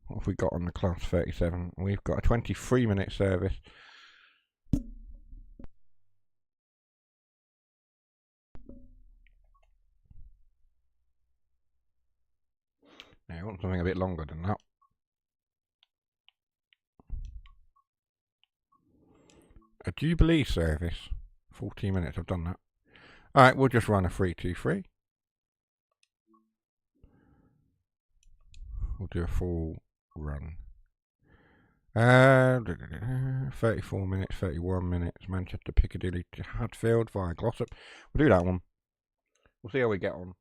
What have we got on the class 37? We've got a 23-minute service. Now, I want something a bit longer than that. A Jubilee service. 14 minutes, I've done that. Alright, we'll just run a 3-2-3. We'll do a full run. 34 minutes, 31 minutes. Manchester Piccadilly to Hadfield via Glossop. We'll do that one. We'll see how we get on.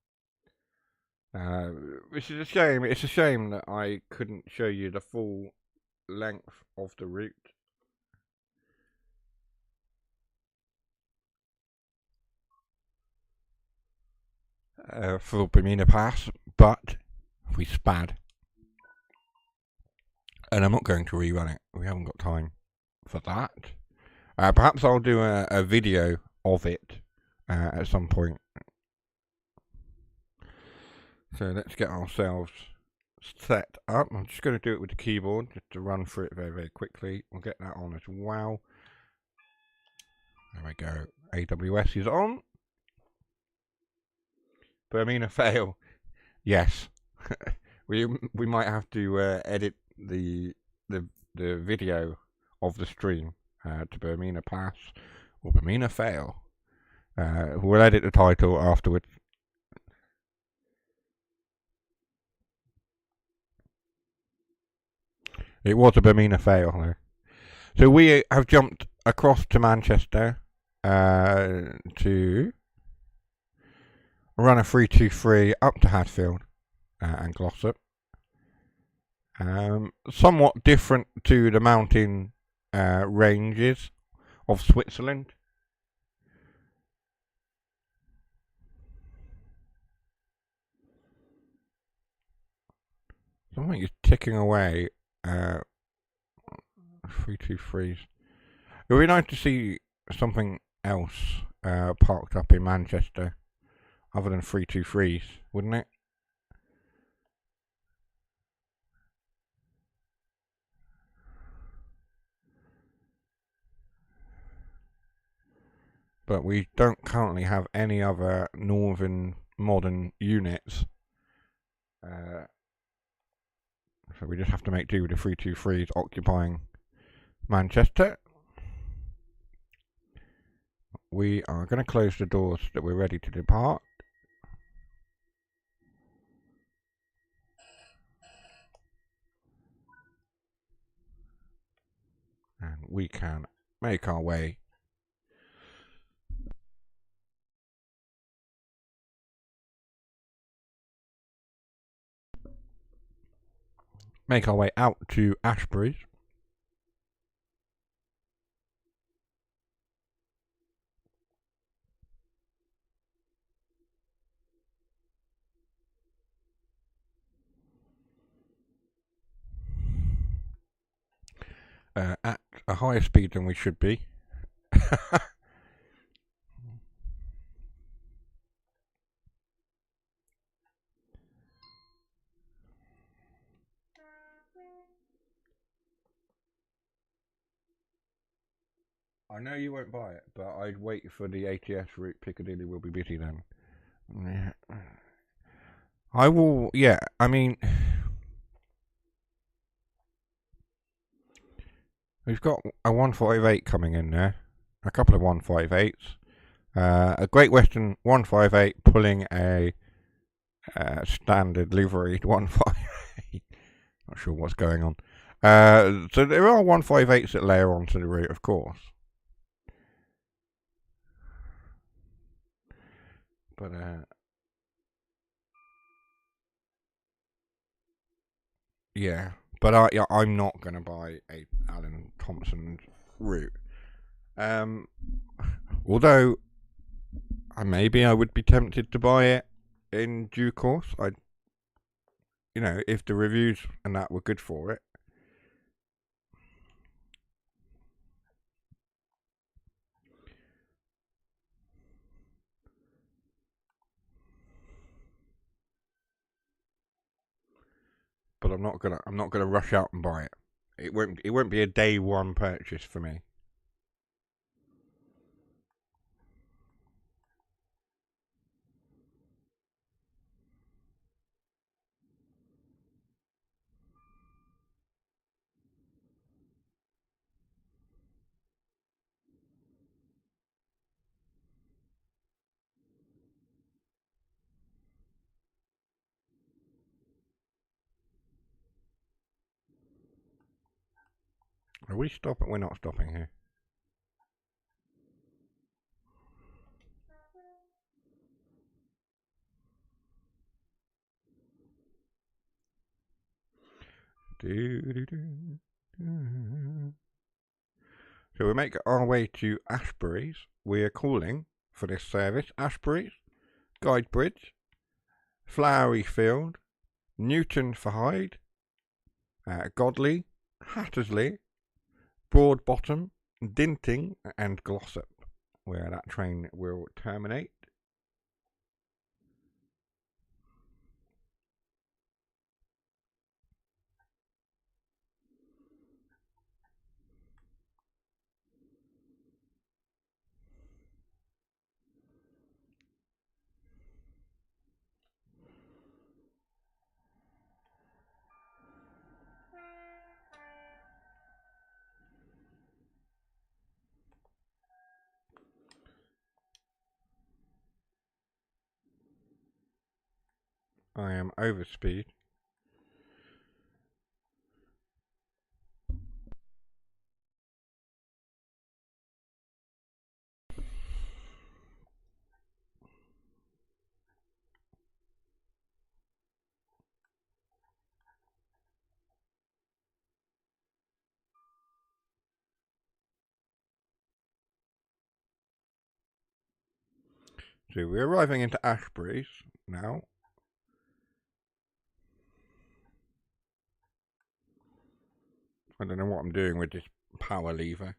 Which is a shame. It's a shame that I couldn't show you the full length of the route. For Bermina Pass, but we spad. And I'm not going to rerun it. We haven't got time for that. Perhaps I'll do a video of it at some point. So let's get ourselves set up. I'm just going to do it with the keyboard just to run through it very, very quickly. We'll get that on as well. There we go. AWS is on. Bermina fail. Yes. we might have to edit the video of the stream to Bermina Pass or Bermina fail. We'll edit the title afterwards. It was a Bermina fail though. So we have jumped across to Manchester to run a 3-2-3 up to Hadfield and Glossop. Somewhat different to the mountain ranges of Switzerland. Something is ticking away. 3-2-3s. It would be nice to see something else parked up in Manchester other than 3-2-3s, wouldn't it? But we don't currently have any other northern modern units. So we just have to make do with the 3-2-3s occupying Manchester. We are going to close the doors so that we're ready to depart. And we can make our way out to Ashbury's. At a higher speed than we should be. I know you won't buy it, but I'd wait for the ATS route. Piccadilly will be busy then. Yeah. I will, yeah, I mean, we've got a 158 coming in there, a couple of 158s, a Great Western 158 pulling a standard liveried 158, not sure what's going on. So there are 158s that layer onto the route, of course. But, yeah, but I'm not going to buy a Alan Thompson's route. Although, maybe I would be tempted to buy it in due course. If the reviews and that were good for it. but I'm not gonna rush out and buy it. It won't be a day one purchase for me. Are we stopping? We're not stopping here. So we make our way to Ashbury's. We are calling for this service Ashbury's, Guide Bridge, Flowery Field, Newton for Hyde, Godley, Hattersley, Broad Bottom, Dinting, and Glossop, where that train will terminate. I am over speed. So we're arriving into Ashbury's now. I don't know what I'm doing with this power lever.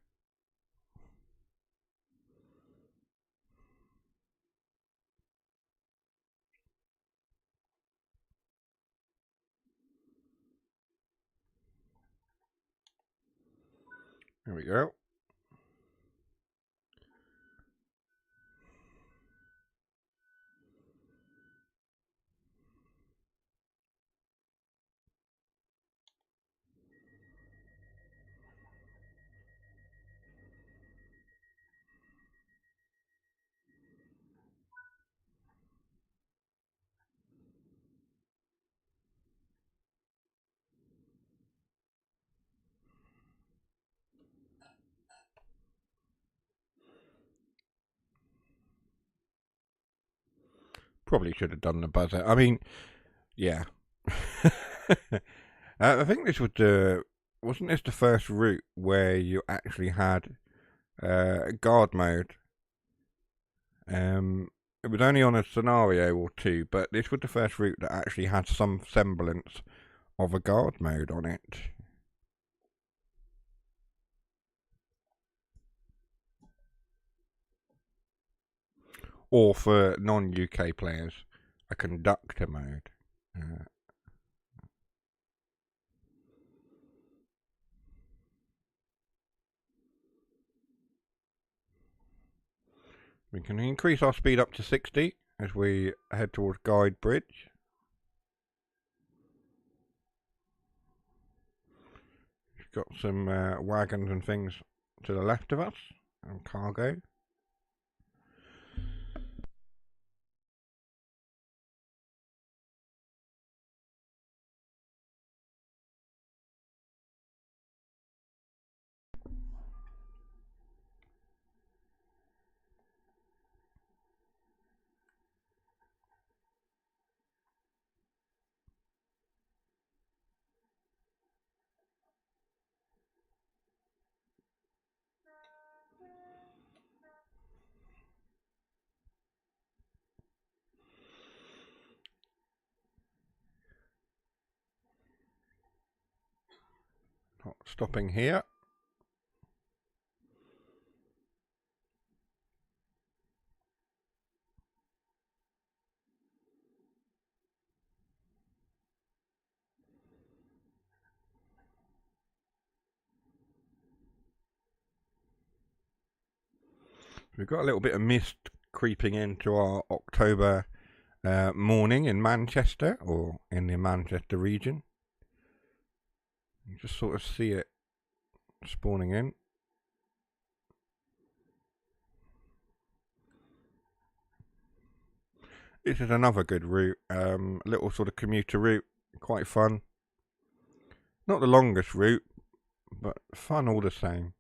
There we go. Probably should have done the buzzer. I mean, yeah. I think this was wasn't this the first route where you actually had guard mode? It was only on a scenario or two, but this was the first route that actually had some semblance of a guard mode on it. Or for non-UK players, a conductor mode. We can increase our speed up to 60 as we head towards Guide Bridge. We've got some wagons and things to the left of us, and cargo. Not stopping here. We've got a little bit of mist creeping into our October morning in Manchester, or in the Manchester region. You just sort of see it spawning in. This is another good route, little sort of commuter route, quite fun. Not the longest route, but fun all the same.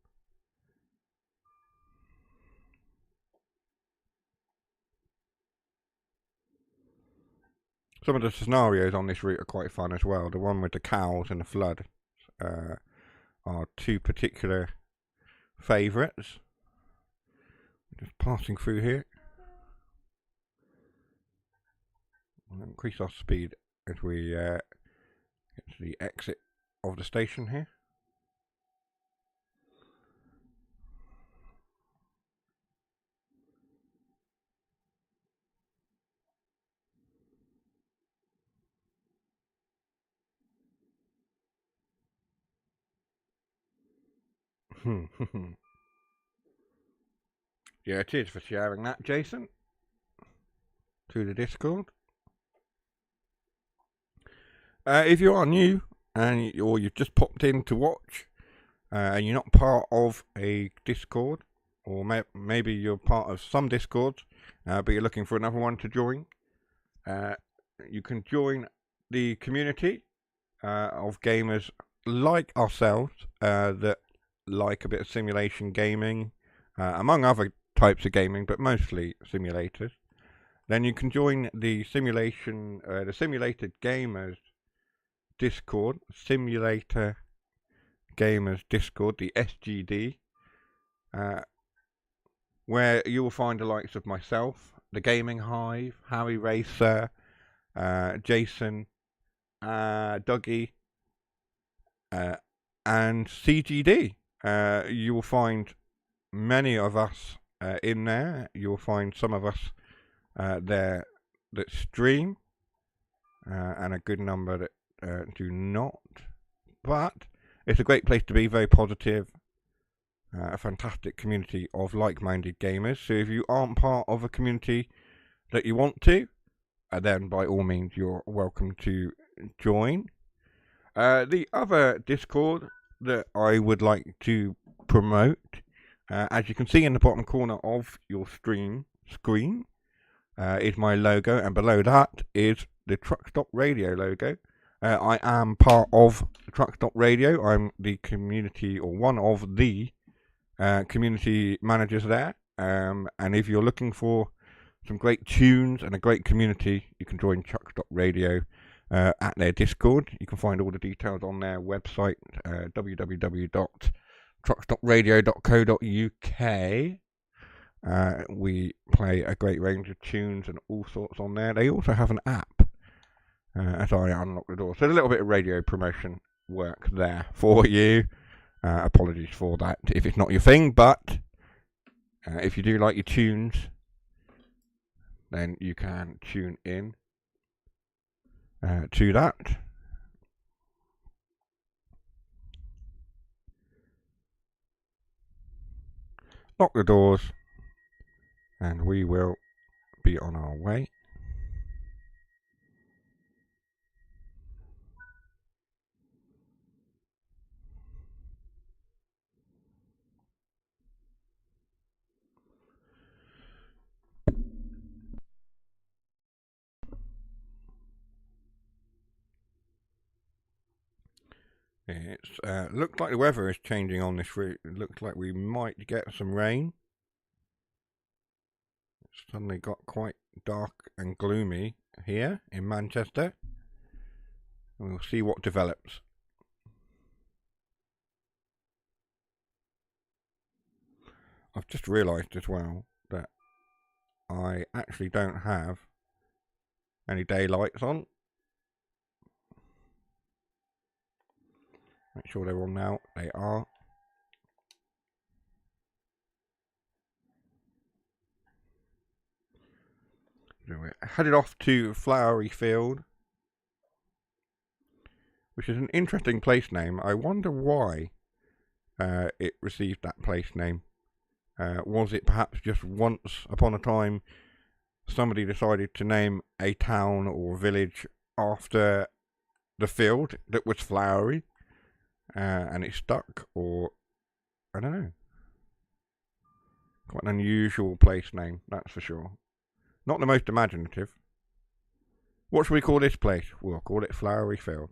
Some of the scenarios on this route are quite fun as well. The one with the cows and the flood are two particular favourites. Just passing through here. We'll increase our speed as we get to the exit of the station here. Yeah, cheers for sharing that, Jason, to the Discord. If you are new or you've just popped in to watch and you're not part of a Discord, or maybe you're part of some Discords, but you're looking for another one to join, you can join the community of gamers like ourselves that like a bit of simulation gaming, among other types of gaming, but mostly simulators. Then you can join the Simulated Gamers Discord, Simulator Gamers Discord, the SGD, where you will find the likes of myself, the Gaming Hive, Harry Racer, Jason, Dougie, and CGD. You will find many of us in there. You will find some of us there that stream, and a good number that do not. But it's a great place to be, very positive, a fantastic community of like-minded gamers. So if you aren't part of a community that you want to, then by all means you're welcome to join. The other Discord that I would like to promote, as you can see in the bottom corner of your stream screen, is my logo, and below that is the Truck Stop Radio logo. I am part of Truck Stop Radio. I'm the community, or one of the community managers there. And if you're looking for some great tunes and a great community, you can join Truck Stop Radio at their Discord. You can find all the details on their website, www.truckstopradio.co.uk. We play a great range of tunes and all sorts on there. They also have an app as I unlock the door. So there's a little bit of radio promotion work there for you. Apologies for that if it's not your thing, but if you do like your tunes, then you can tune in to that. Lock the doors, and we will be on our way. It's looks like the weather is changing on this route. It looks like we might get some rain. It's suddenly got quite dark and gloomy here in Manchester. And we'll see what develops. I've just realised as well that I actually don't have any daylights on. Make sure they're on now. They are. We're headed off to Flowery Field, which is an interesting place name. I wonder why it received that place name. Was it perhaps just once upon a time somebody decided to name a town or village after the field that was flowery, and it stuck? Or I don't know. Quite an unusual place name, that's for sure. Not the most imaginative. What should we call this place? We'll call it Flowery Field.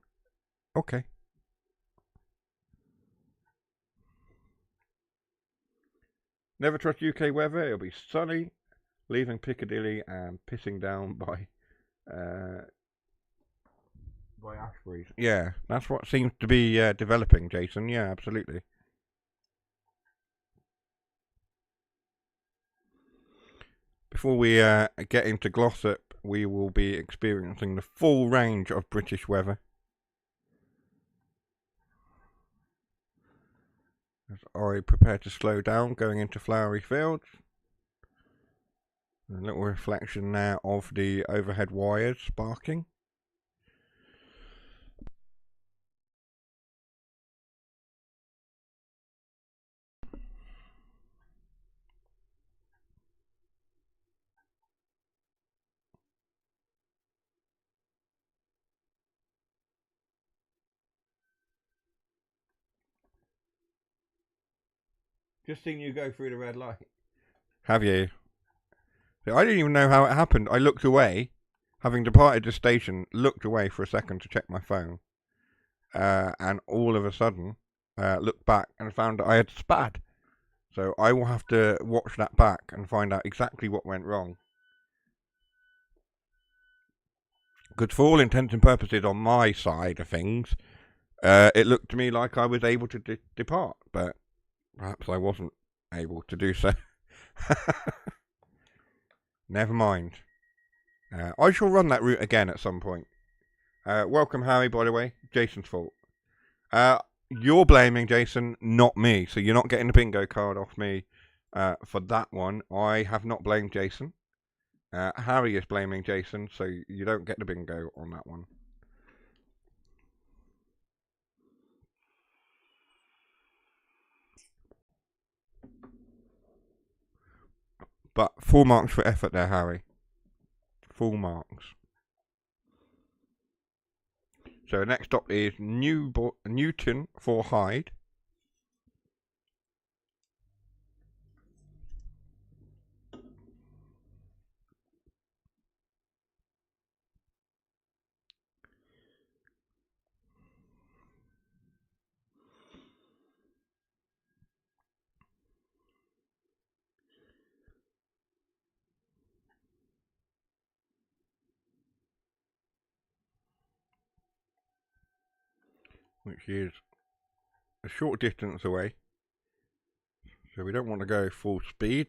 Okay. Never trust UK weather. It'll be sunny, leaving Piccadilly and pissing down by Ashbury's. Yeah, that's what seems to be developing, Jason. Yeah, absolutely. Before we get into Glossop, we will be experiencing the full range of British weather. As I prepare to slow down, going into Flowery Fields. A little reflection there of the overhead wires sparking. Just seen you go through the red light. Have you? I didn't even know how it happened. I looked away, having departed the station, looked away for a second to check my phone, and all of a sudden, looked back and found that I had spad. So I will have to watch that back and find out exactly what went wrong. Because for all intents and purposes, on my side of things, it looked to me like I was able to depart, but perhaps I wasn't able to do so. Never mind. I shall run that route again at some point. Welcome, Harry, by the way. Jason's fault. You're blaming Jason, not me. So you're not getting the bingo card off me for that one. I have not blamed Jason. Harry is blaming Jason, so you don't get the bingo on that one. But full marks for effort there, Harry. Full marks. So next stop is Newton for Hyde. Which is a short distance away. So we don't want to go full speed.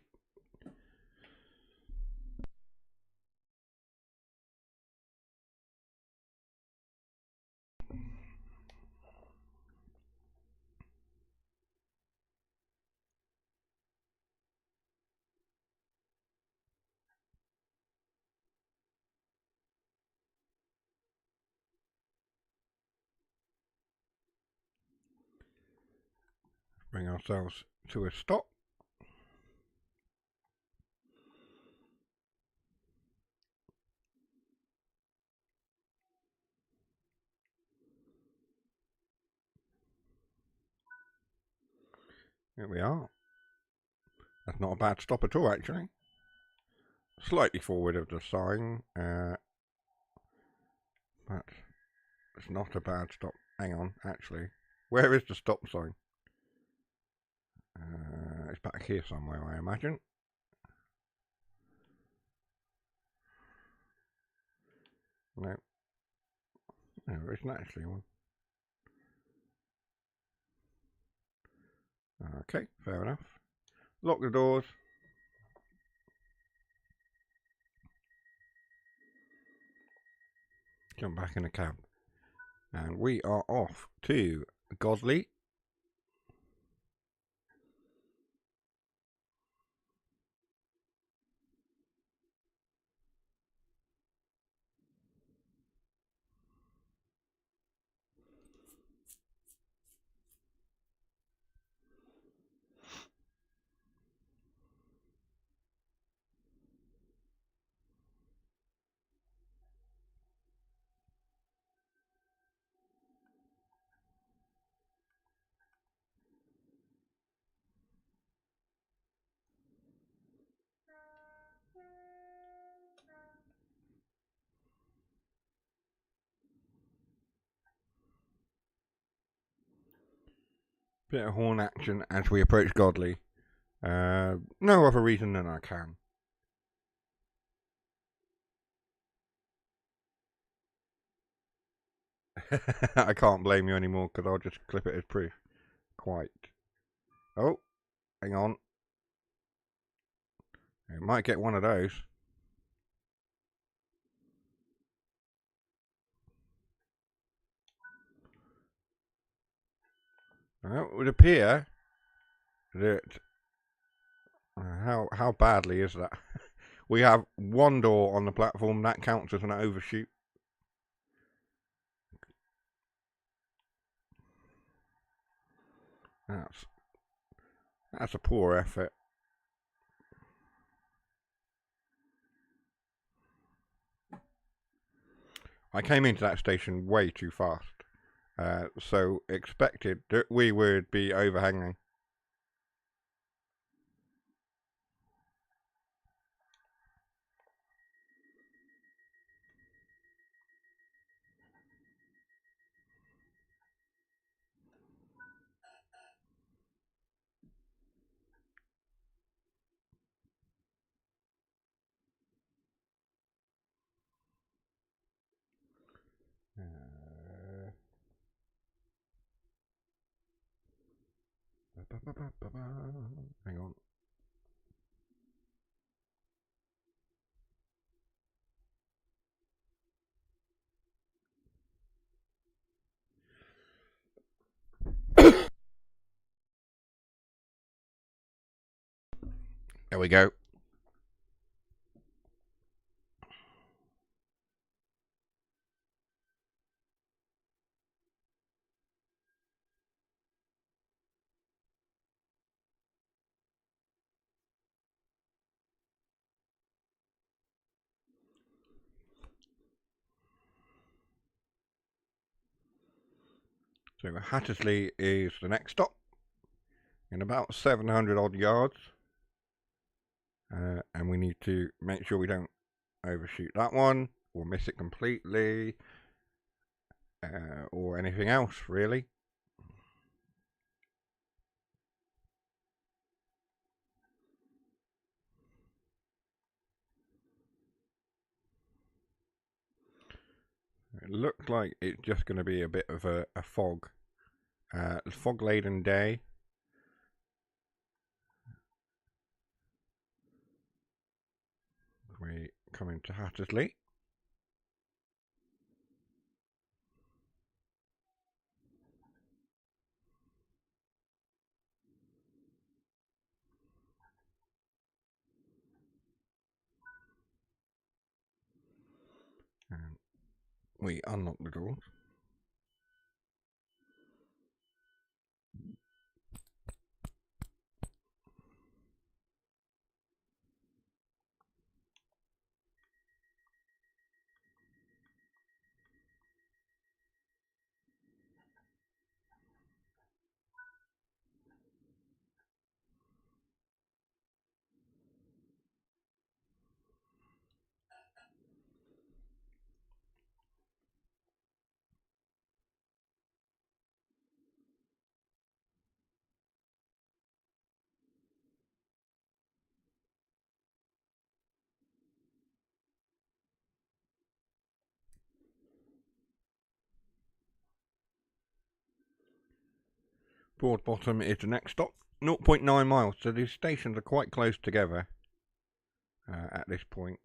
Bring ourselves to a stop. There we are. That's not a bad stop at all, actually. Slightly forward of the sign, but it's not a bad stop. Hang on, actually. Where is the stop sign? It's back here somewhere, I imagine. No. No, there isn't actually one. Okay, fair enough. Lock the doors. Jump back in the cab. And we are off to Godley. Bit of horn action as we approach Godly. No other reason than I can. I can't blame you anymore because I'll just clip it as proof. Quite. Oh, hang on. It might get one of those. Well, it would appear that how badly is that? We have one door on the platform that counts as an overshoot. That's a poor effort. I came into that station way too fast, so expected that we would be overhanging. Hang on. There we go. So Hattersley is the next stop in about 700 odd yards, and we need to make sure we don't overshoot that one or miss it completely, or anything else really. It looks like it's just going to be a bit of a fog, fog-laden day. We come into Hattersley. And we unlock the doors. Broadbottom is the next stop, 0.9 miles, so these stations are quite close together at this point.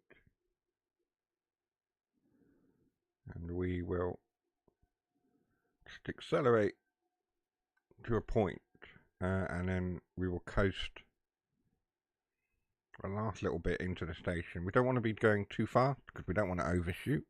And we will just accelerate to a point, and then we will coast a last little bit into the station. We don't want to be going too fast because we don't want to overshoot.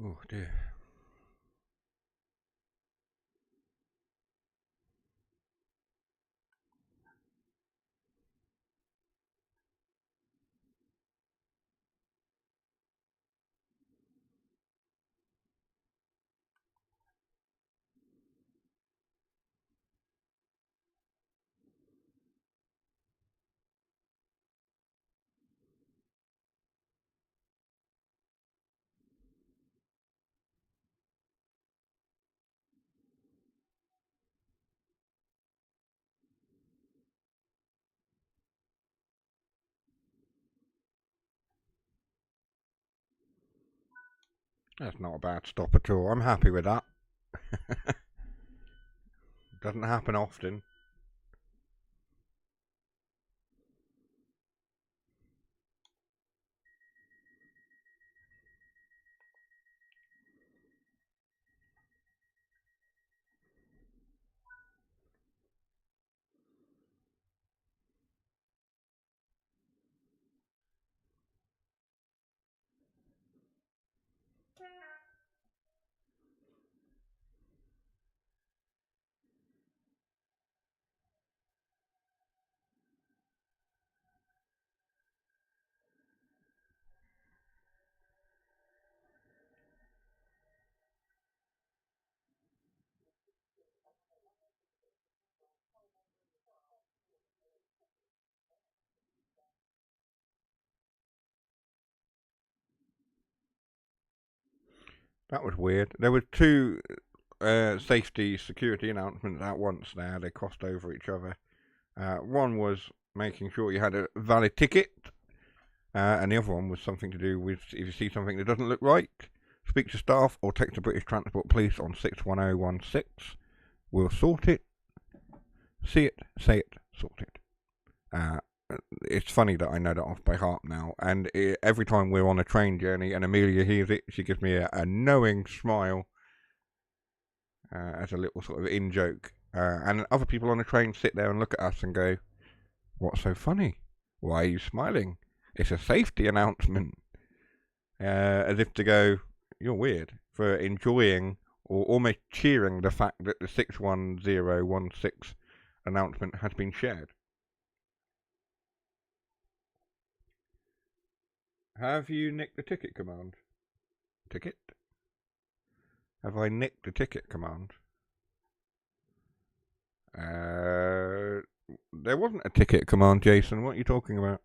Oh dear. That's not a bad stop at all. I'm happy with that. Doesn't happen often. That was weird. There were two safety security announcements at once there. They crossed over each other. One was making sure you had a valid ticket, and the other one was something to do with if you see something that doesn't look right, speak to staff or text the British Transport Police on 61016. We'll sort it. See it, say it, sort it. It's funny that I know that off by heart now, and every time we're on a train journey and Amelia hears it, she gives me a knowing smile as a little sort of in-joke. And other people on the train sit there and look at us and go, "What's so funny? Why are you smiling? It's a safety announcement." As if to go, "You're weird," for enjoying or almost cheering the fact that the 61016 announcement has been shared. Have you nicked the ticket command? Ticket? Have I nicked the ticket command? There wasn't a ticket command, Jason. What are you talking about?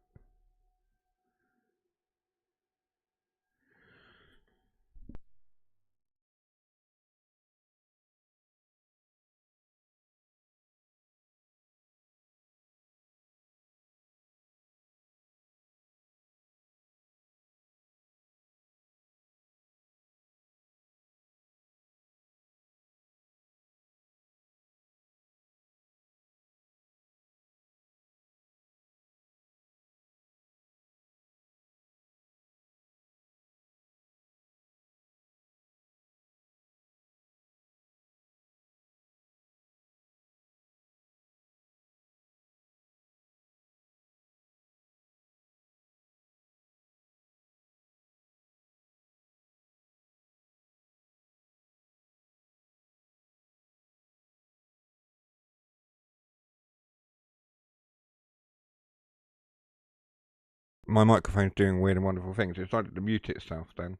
My microphone's doing weird and wonderful things. It decided to mute itself then.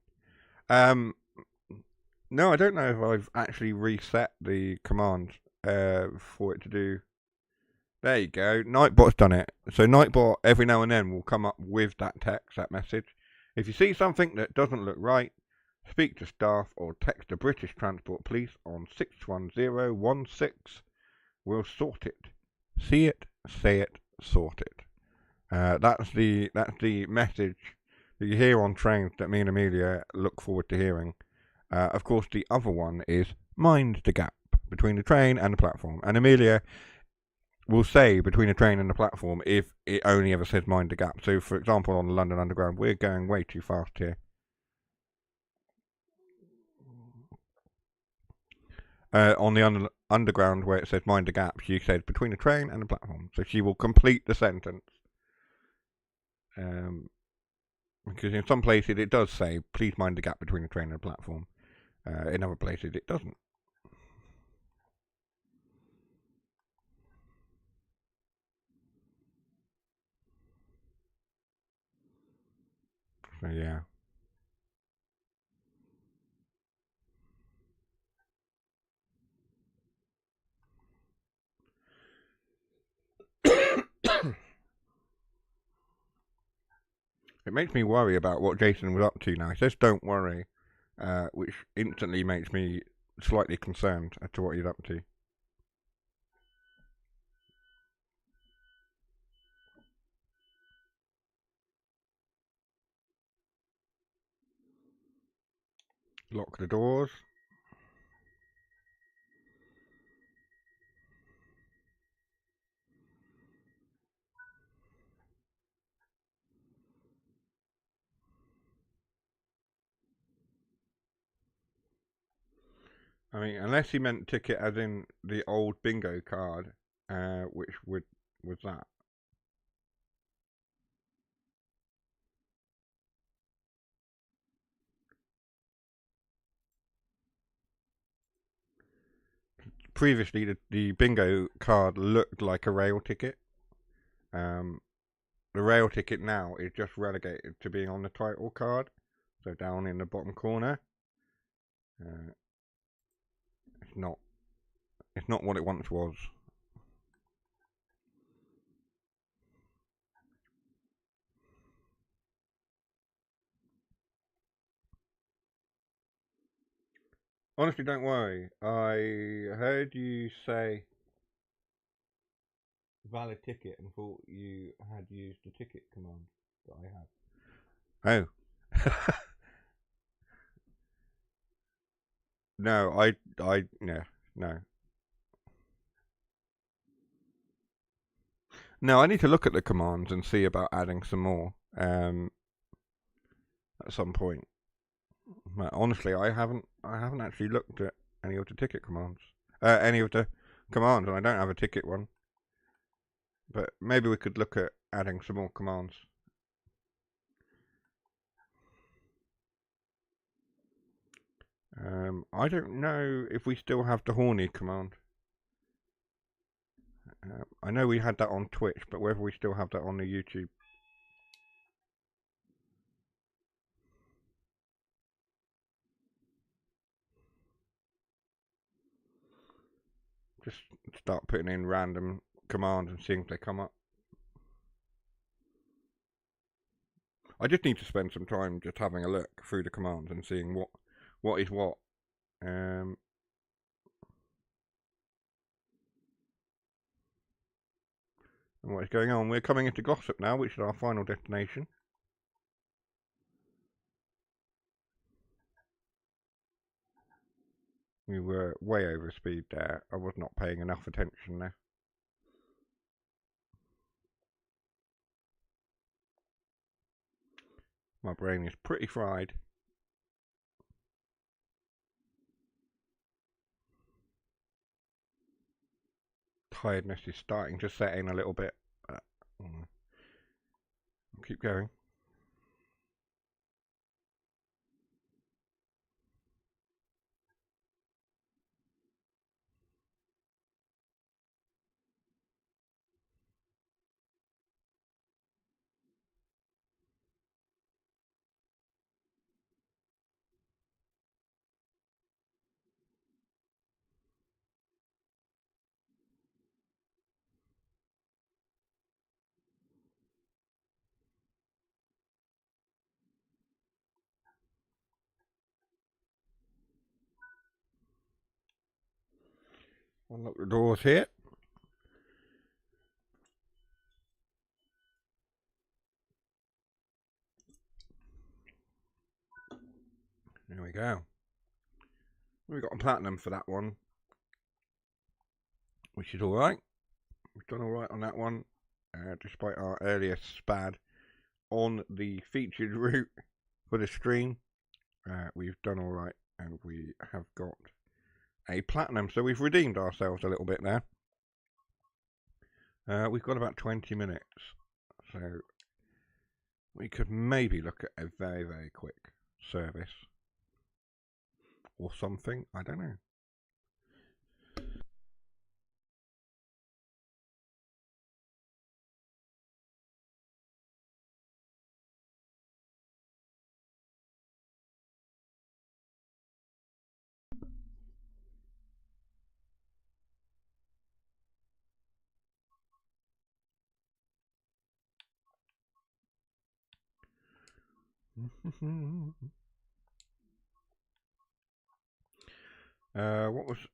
Um, no, I don't know if I've actually reset the command for it to do. There you go. Nightbot's done it. So Nightbot every now and then will come up with that text, that message. If you see something that doesn't look right, speak to staff or text the British Transport Police on 61016. We'll sort it. See it, say it, sort it. That's the message that you hear on trains that me and Amelia look forward to hearing. Of course, the other one is mind the gap between the train and the platform. And Amelia will say between the train and the platform if it only ever says mind the gap. So, for example, on the London Underground, we're going way too fast here. On the Underground, where it says mind the gap, she says between the train and the platform. So she will complete the sentence. Because in some places it does say, please mind the gap between the train and the platform. In other places it doesn't. So yeah. It makes me worry about what Jason was up to now. He says don't worry, which instantly makes me slightly concerned as to what he's up to. Lock the doors. I mean, unless he meant ticket as in the old bingo card, which was that. Previously, the bingo card looked like a rail ticket. The rail ticket now is just relegated to being on the title card, so down in the bottom corner. It's not what it once was. Honestly, don't worry. I heard you say valid ticket and thought you had used the ticket command that I had. Oh. No, no. No, I need to look at the commands and see about adding some more at some point. But honestly, I haven't actually looked at any of the ticket commands, any of the commands, and I don't have a ticket one. But maybe we could look at adding some more commands. I don't know if we still have the horny command. I know we had that on Twitch, but whether we still have that on the YouTube. Just start putting in random commands and seeing if they come up. I just need to spend some time just having a look through the commands and seeing what is what. And what is going on. We're coming into Glossop now, which is our final destination. We were way over speed there. I was not paying enough attention there. My brain is pretty fried. Tiredness is starting to set in a little bit. I'll keep going. Unlock the doors here. There we go. We got a platinum for that one, which is alright. We've done alright on that one, despite our earlier spad on the featured route for the stream. We've done alright, and we have got a platinum, so we've redeemed ourselves a little bit there. We've got about 20 minutes, so we could maybe look at a very, very quick service or something. I don't know.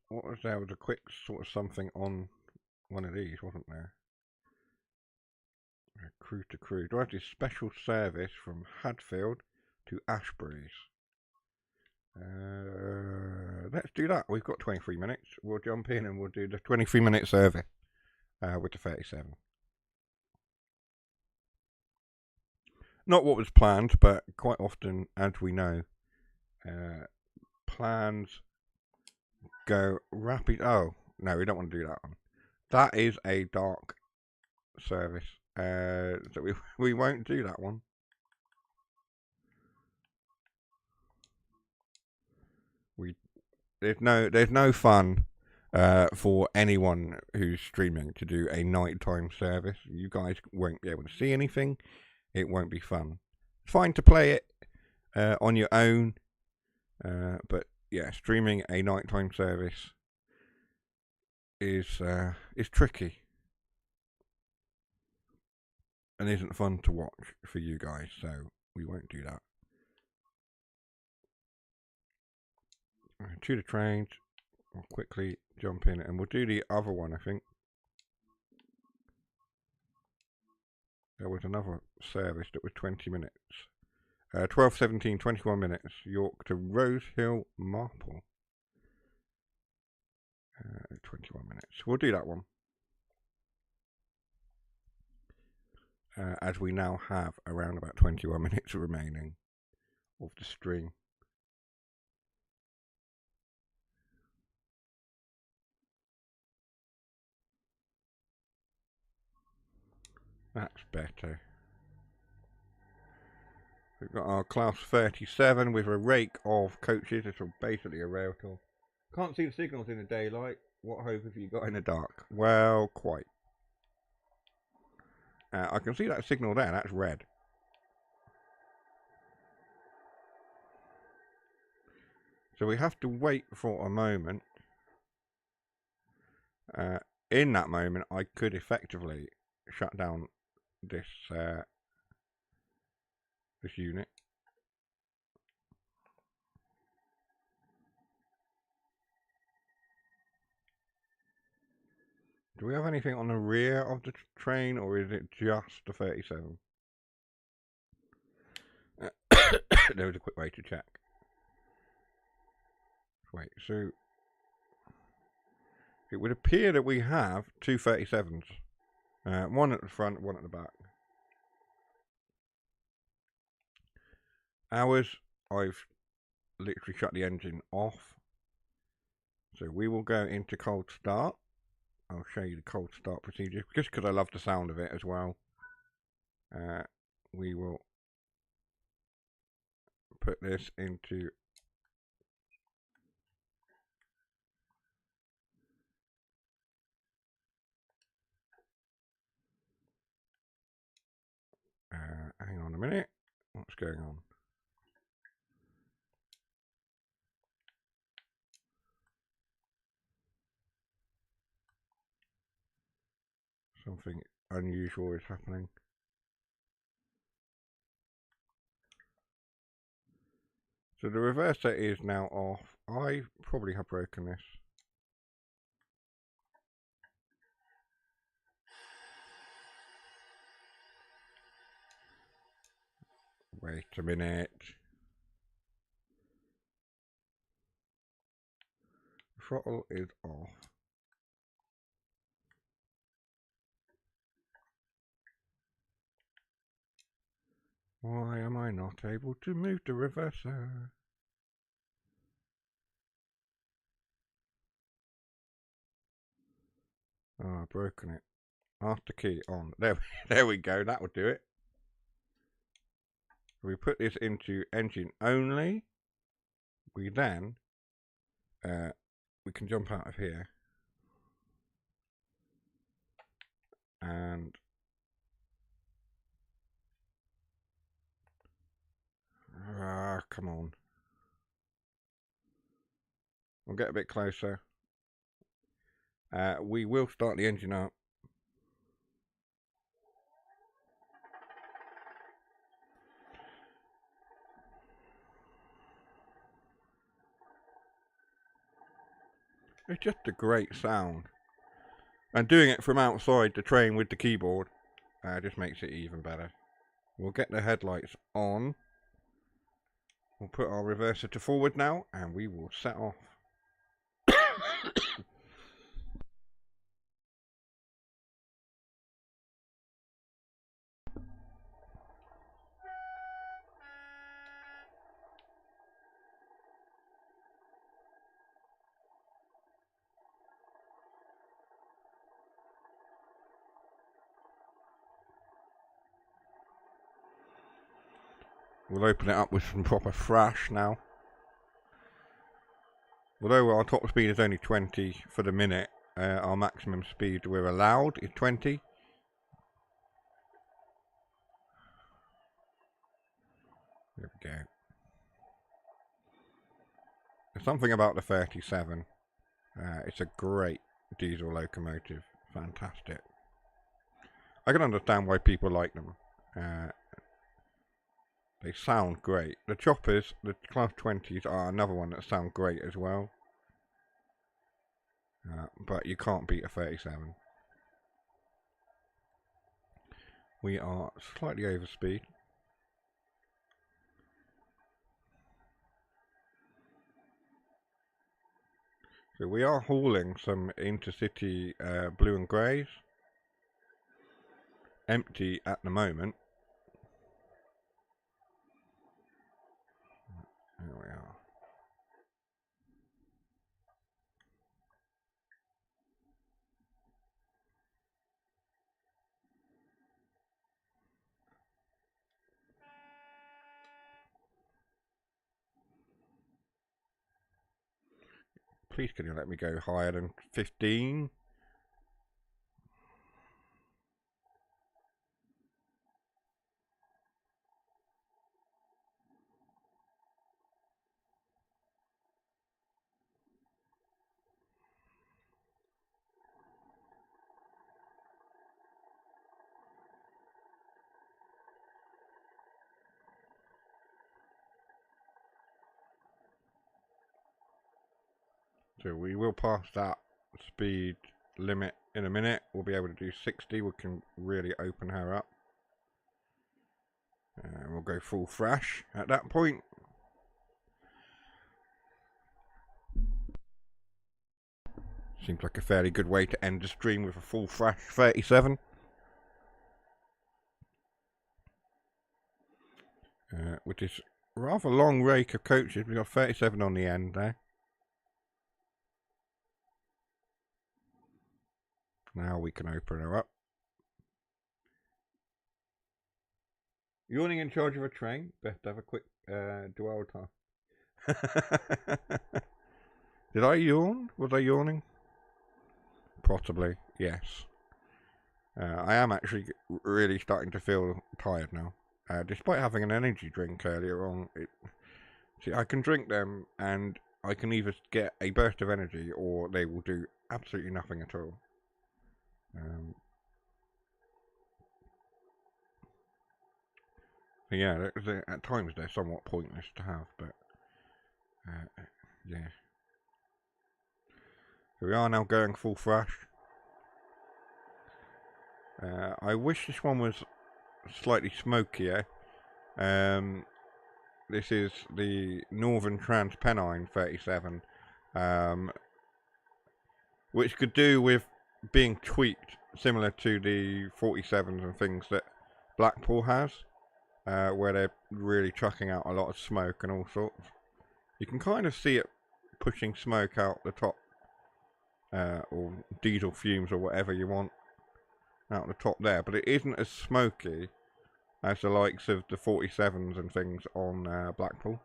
What was there? Was a quick sort of something on one of these, wasn't there? Crew to crew. Do I have this special service from Hadfield to Ashbury's? Let's do that. We've got 23 minutes. We'll jump in and we'll do the 23-minute service with the 37. Not what was planned, but quite often, as we know, plans go rapid. Oh, no, we don't want to do that one. That is a dark service. So we won't do that one. There's no fun for anyone who's streaming to do a nighttime service. You guys won't be able to see anything. It won't be fun. It's fine to play it on your own, but yeah, streaming a nighttime service is tricky and isn't fun to watch for you guys. So we won't do that. To the trains. I'll quickly jump in and we'll do the other one, I think. There was another service that was 20 minutes. 12:17, 21 minutes. York to Rosehill, Marple. 21 minutes. We'll do that one. As we now have around about 21 minutes remaining of the stream. That's better. We've got our class 37 with a rake of coaches. It's basically a rail tour. Can't see the signals in the daylight. What hope have you got in the dark? Well, quite. I can see that signal there. That's red. So we have to wait for a moment. In that moment, I could effectively shut down this this unit. Do we have anything on the rear of the train, or is it just the 37? There was a quick way to check. Wait, so it would appear that we have two 37s. One at the front, one at the back. Ours, I've literally shut the engine off. So we will go into cold start. I'll show you the cold start procedure, just because I love the sound of it as well. We will put this into hang on a minute. What's going on? Something unusual is happening. So the reverser is now off. I probably have broken this. Wait a minute. Throttle is off. Why am I not able to move the reverser? Oh, I've broken it. After key on. There we go. That would do it. We put this into engine only. We then we can jump out of here and come on. We'll get a bit closer. We will start the engine up. It's just a great sound. And doing it from outside the train with the keyboard just makes it even better. We'll get the headlights on. We'll put our reverser to forward now, and we will set off. We'll open it up with some proper thrash now. Although our top speed is only 20 for the minute, our maximum speed we're allowed is 20. There we go. There's something about the 37. It's a great diesel locomotive. Fantastic. I can understand why people like them. They sound great. The choppers, the class 20s, are another one that sound great as well. But you can't beat a 37. We are slightly over speed. So we are hauling some intercity blue and greys. Empty at the moment. There we are. Please can you let me go higher than 15? So we will pass that speed limit in a minute. We'll be able to do 60. We can really open her up. And we'll go full thrash at that point. Seems like a fairly good way to end the stream with a full thrash 37. With this rather long rake of coaches. We've got 37 on the end there. Now we can open her up. Yawning in charge of a train. Best have a quick dwell time. Did I yawn? Was I yawning? Possibly, yes. I am actually really starting to feel tired now. Despite having an energy drink earlier on. See, I can drink them and I can either get a burst of energy or they will do absolutely nothing at all. Yeah, at times they're somewhat pointless to have, but yeah. So we are now going full thrash. I wish this one was slightly smokier. This is the Northern Transpennine 37, which could do with being tweaked, similar to the 47s and things that Blackpool has, where they're really chucking out a lot of smoke and all sorts. You can kind of see it pushing smoke out the top, or diesel fumes or whatever you want out the top there, but it isn't as smoky as the likes of the 47s and things on Blackpool.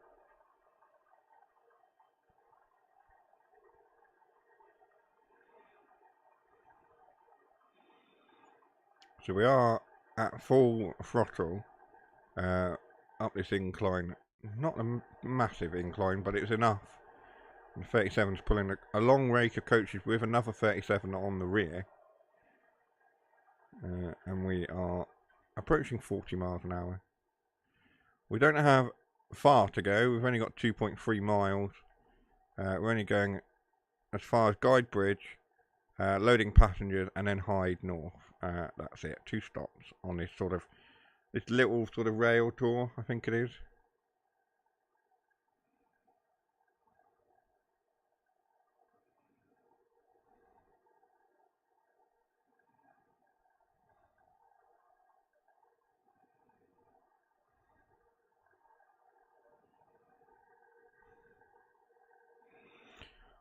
So we are at full throttle up this incline. Not a massive incline, but it's enough. And the 37's pulling a long rake of coaches with another 37 on the rear. And we are approaching 40 miles an hour. We don't have far to go. We've only got 2.3 miles. We're only going as far as Guide Bridge, loading passengers, and then Hyde North. That's it. 2 stops on this little sort of rail tour, I think it is.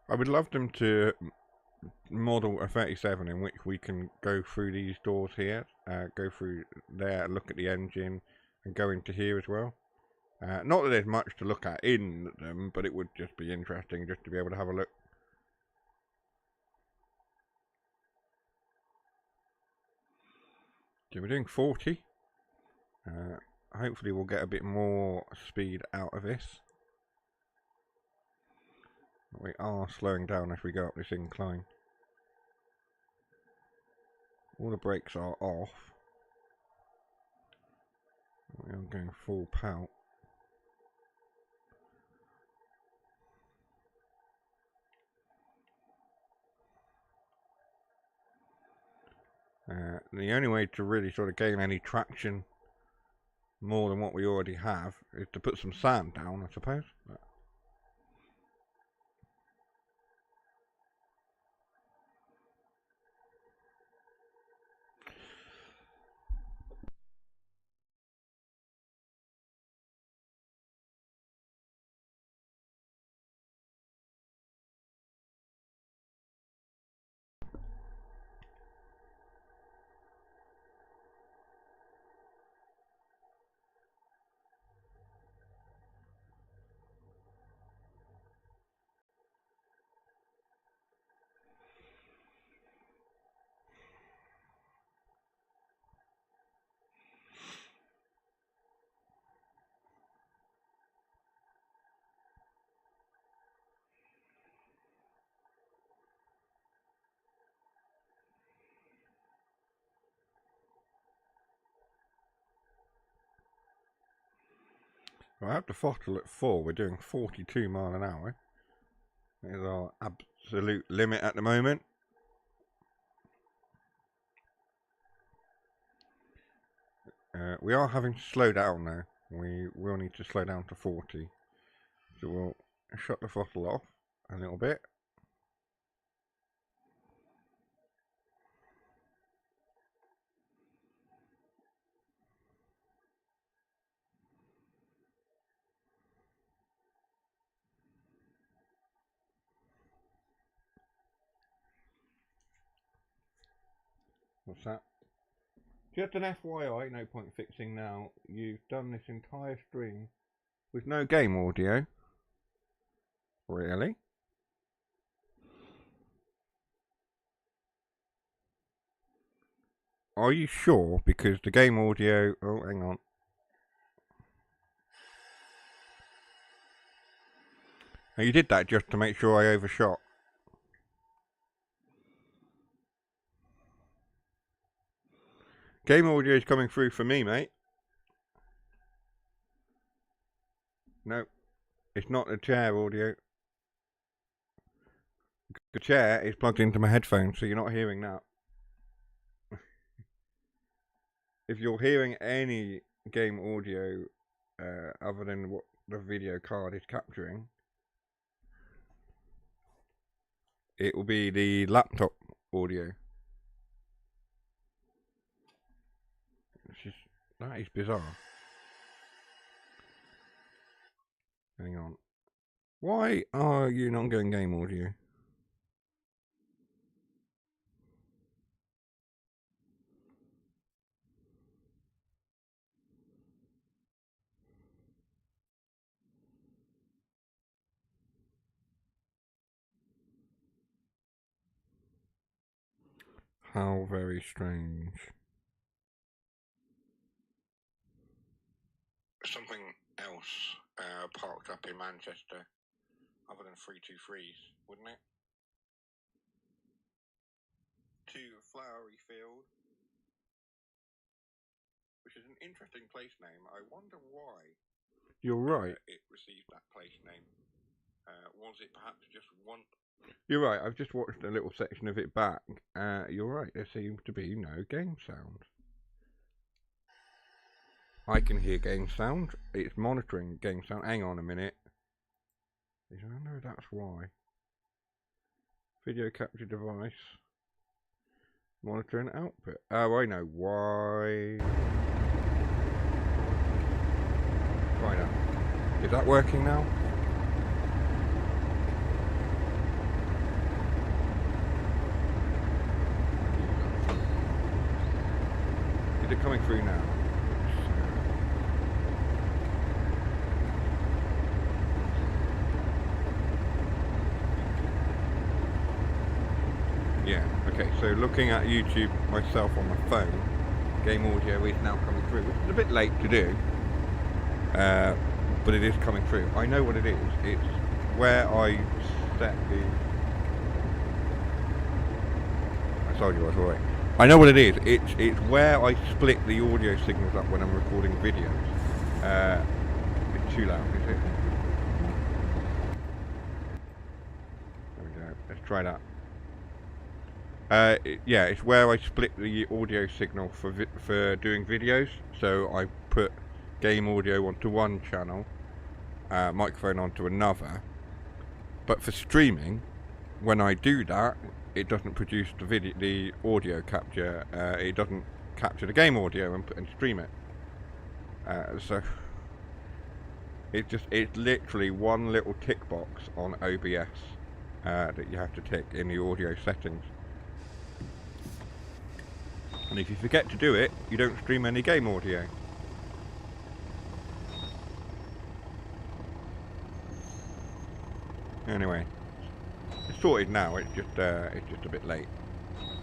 I would love them to model a 37 in which we can go through these doors here, go through there, look at the engine, and go into here as well. Not that there's much to look at in them, but it would just be interesting just to be able to have a look. So we're doing 40. Hopefully we'll get a bit more speed out of this. We are slowing down as we go up this incline. All the brakes are off. We are going full pout. The only way to really sort of gain any traction more than what we already have is to put some sand down, I suppose. I have the throttle at 4, we're doing 42 miles an hour. That is our absolute limit at the moment. We are having to slow down now. We will need to slow down to 40. So we'll shut the throttle off a little bit. What's that? Just an FYI, no point fixing now. You've done this entire stream with no game audio. Really? Are you sure? Because the game audio... Oh, hang on. Now you did that just to make sure I overshot. Game audio is coming through for me, mate. No, it's not the chair audio. The chair is plugged into my headphones, so you're not hearing that. If you're hearing any game audio other than what the video card is capturing, it will be the laptop audio. That is bizarre. Hang on. Why are you not going game audio? How very strange. Something else parked up in Manchester other than 323s, wouldn't it? To Flowery Field, which is an interesting place name. I wonder why. You're right. It received that place name. Was it perhaps just one? You're right. I've just watched a little section of it back. You're right. There seems to be no game sound. I can hear game sound. It's monitoring game sound. Hang on a minute. I know that's why. Video capture device. Monitoring output. Oh, I know why. Try that. Is that working now? Is it coming through now? Yeah, okay, so looking at YouTube myself on my phone, game audio is now coming through, which is a bit late to do, but it is coming through. I know what it is. It's where I set the... I told you I was right. I know what it is. It's where I split the audio signals up when I'm recording videos. It's too loud, is it? There we go. Let's try that. Yeah, it's where I split the audio signal for doing videos. So I put game audio onto one channel, microphone onto another. But for streaming, when I do that, it doesn't produce the audio capture. It doesn't capture the game audio and stream it. So it's literally one little tick box on OBS that you have to tick in the audio settings. And if you forget to do it, you don't stream any game audio. Anyway, it's sorted now. It's just a bit late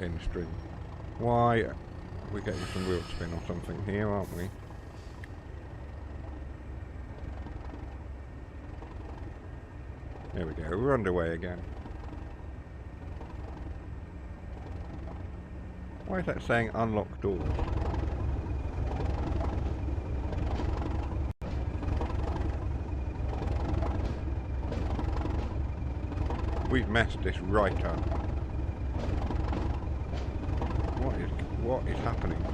in the stream. Why? We're getting some wheel spin or something here, aren't we? There we go. We're underway again. Why is that saying unlock doors? We've messed this right up. What is happening?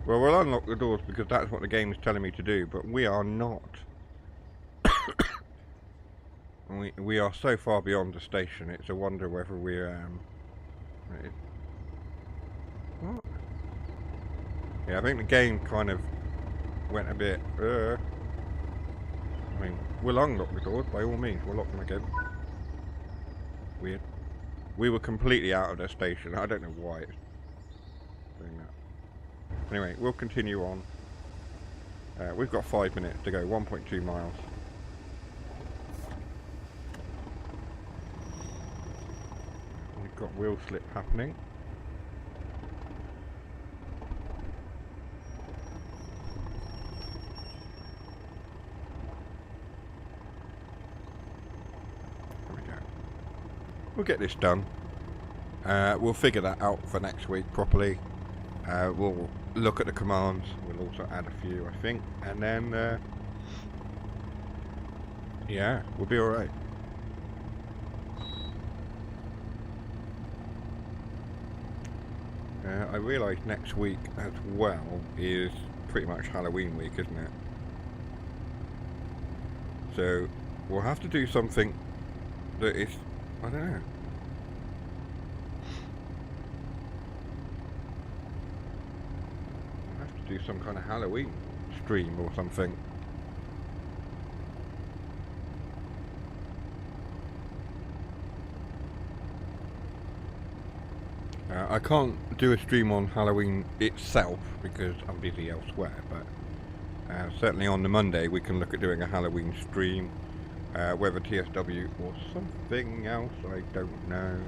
Well, we'll unlock the doors because that's what the game is telling me to do, but we are not. we are so far beyond the station, it's a wonder whether we're... what? Yeah, I think the game kind of went a bit... I mean, we'll unlock the doors by all means, we'll lock them again. Weird. We were completely out of the station, I don't know why it's doing that. Anyway, we'll continue on. We've got 5 minutes to go, 1.2 miles. We've got wheel slip happening. There we go. We'll get this done. We'll figure that out for next week properly. We'll look at the commands, we'll also add a few I think, and then yeah, we'll be alright. I realise next week as well is pretty much Halloween week, isn't it? So we'll have to do something that is, I don't know. Do some kind of Halloween stream or something. I can't do a stream on Halloween itself because I'm busy elsewhere, but certainly on the Monday we can look at doing a Halloween stream, whether TSW or something else, I don't know.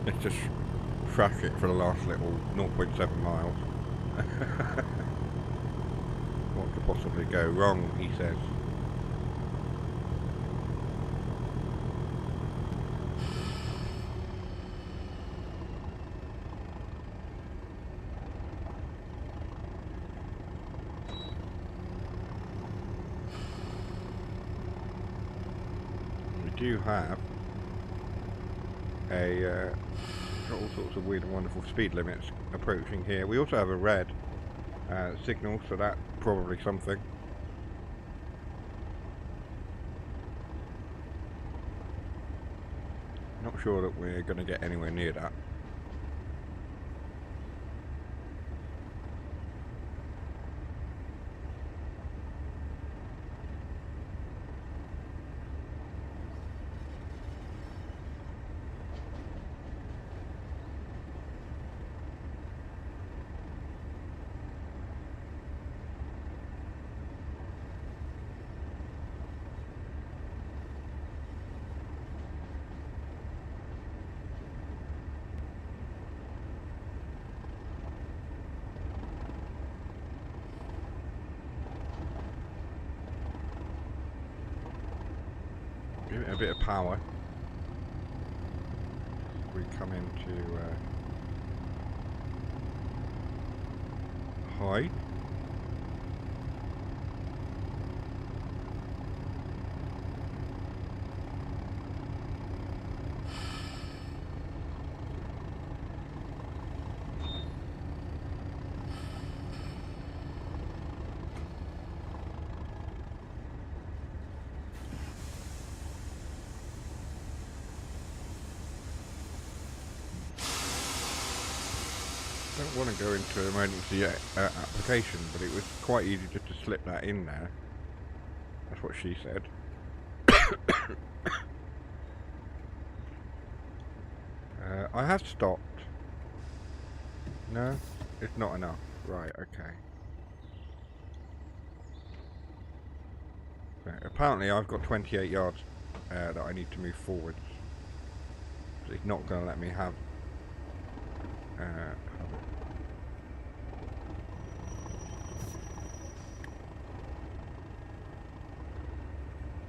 Let's just track it for the last little 0.7 miles. What could possibly go wrong, he says. We do have all sorts of weird and wonderful speed limits approaching here. We also have a red signal, so that's probably something. Not sure that we're going to get anywhere near that. Give it a bit of power. We come into high. I don't want to go into emergency application, but it was quite easy just to slip that in there. That's what she said. I have stopped. No, it's not enough. Right, okay. So apparently I've got 28 yards that I need to move forwards. So it's not going to let me have it.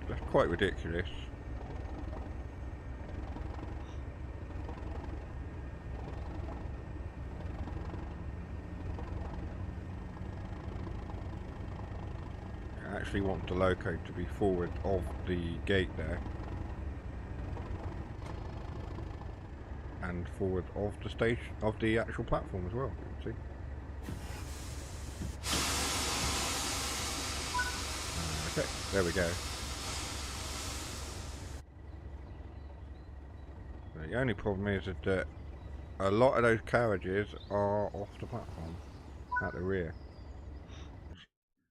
That's quite ridiculous. I actually want the loco to be forward of the gate there. And forward of the station, of the actual platform as well, you can see. Okay, there we go. The only problem is that a lot of those carriages are off the platform, at the rear.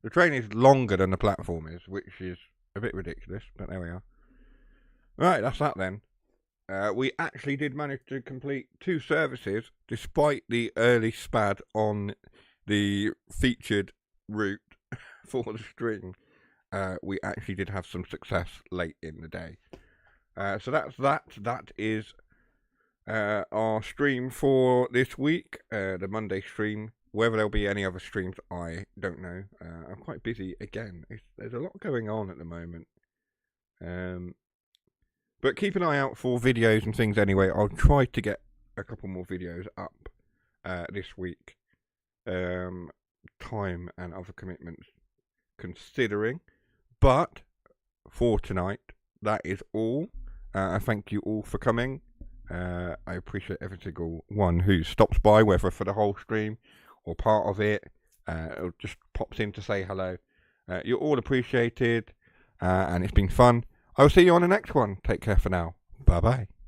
The train is longer than the platform is, which is a bit ridiculous, but there we are. Right, that's that then. We actually did manage to complete 2 services, despite the early spad on the featured route for the string. We actually did have some success late in the day. So that's that. That is our stream for this week, the Monday stream. Whether there'll be any other streams, I don't know. I'm quite busy again. There's a lot going on at the moment. But keep an eye out for videos and things anyway. I'll try to get a couple more videos up this week. Time and other commitments considering. But for tonight, that is all. I thank you all for coming. I appreciate every single one who stops by, whether for the whole stream or part of it, or just pops in to say hello. You're all appreciated, and it's been fun. I'll see you on the next one. Take care for now. Bye bye.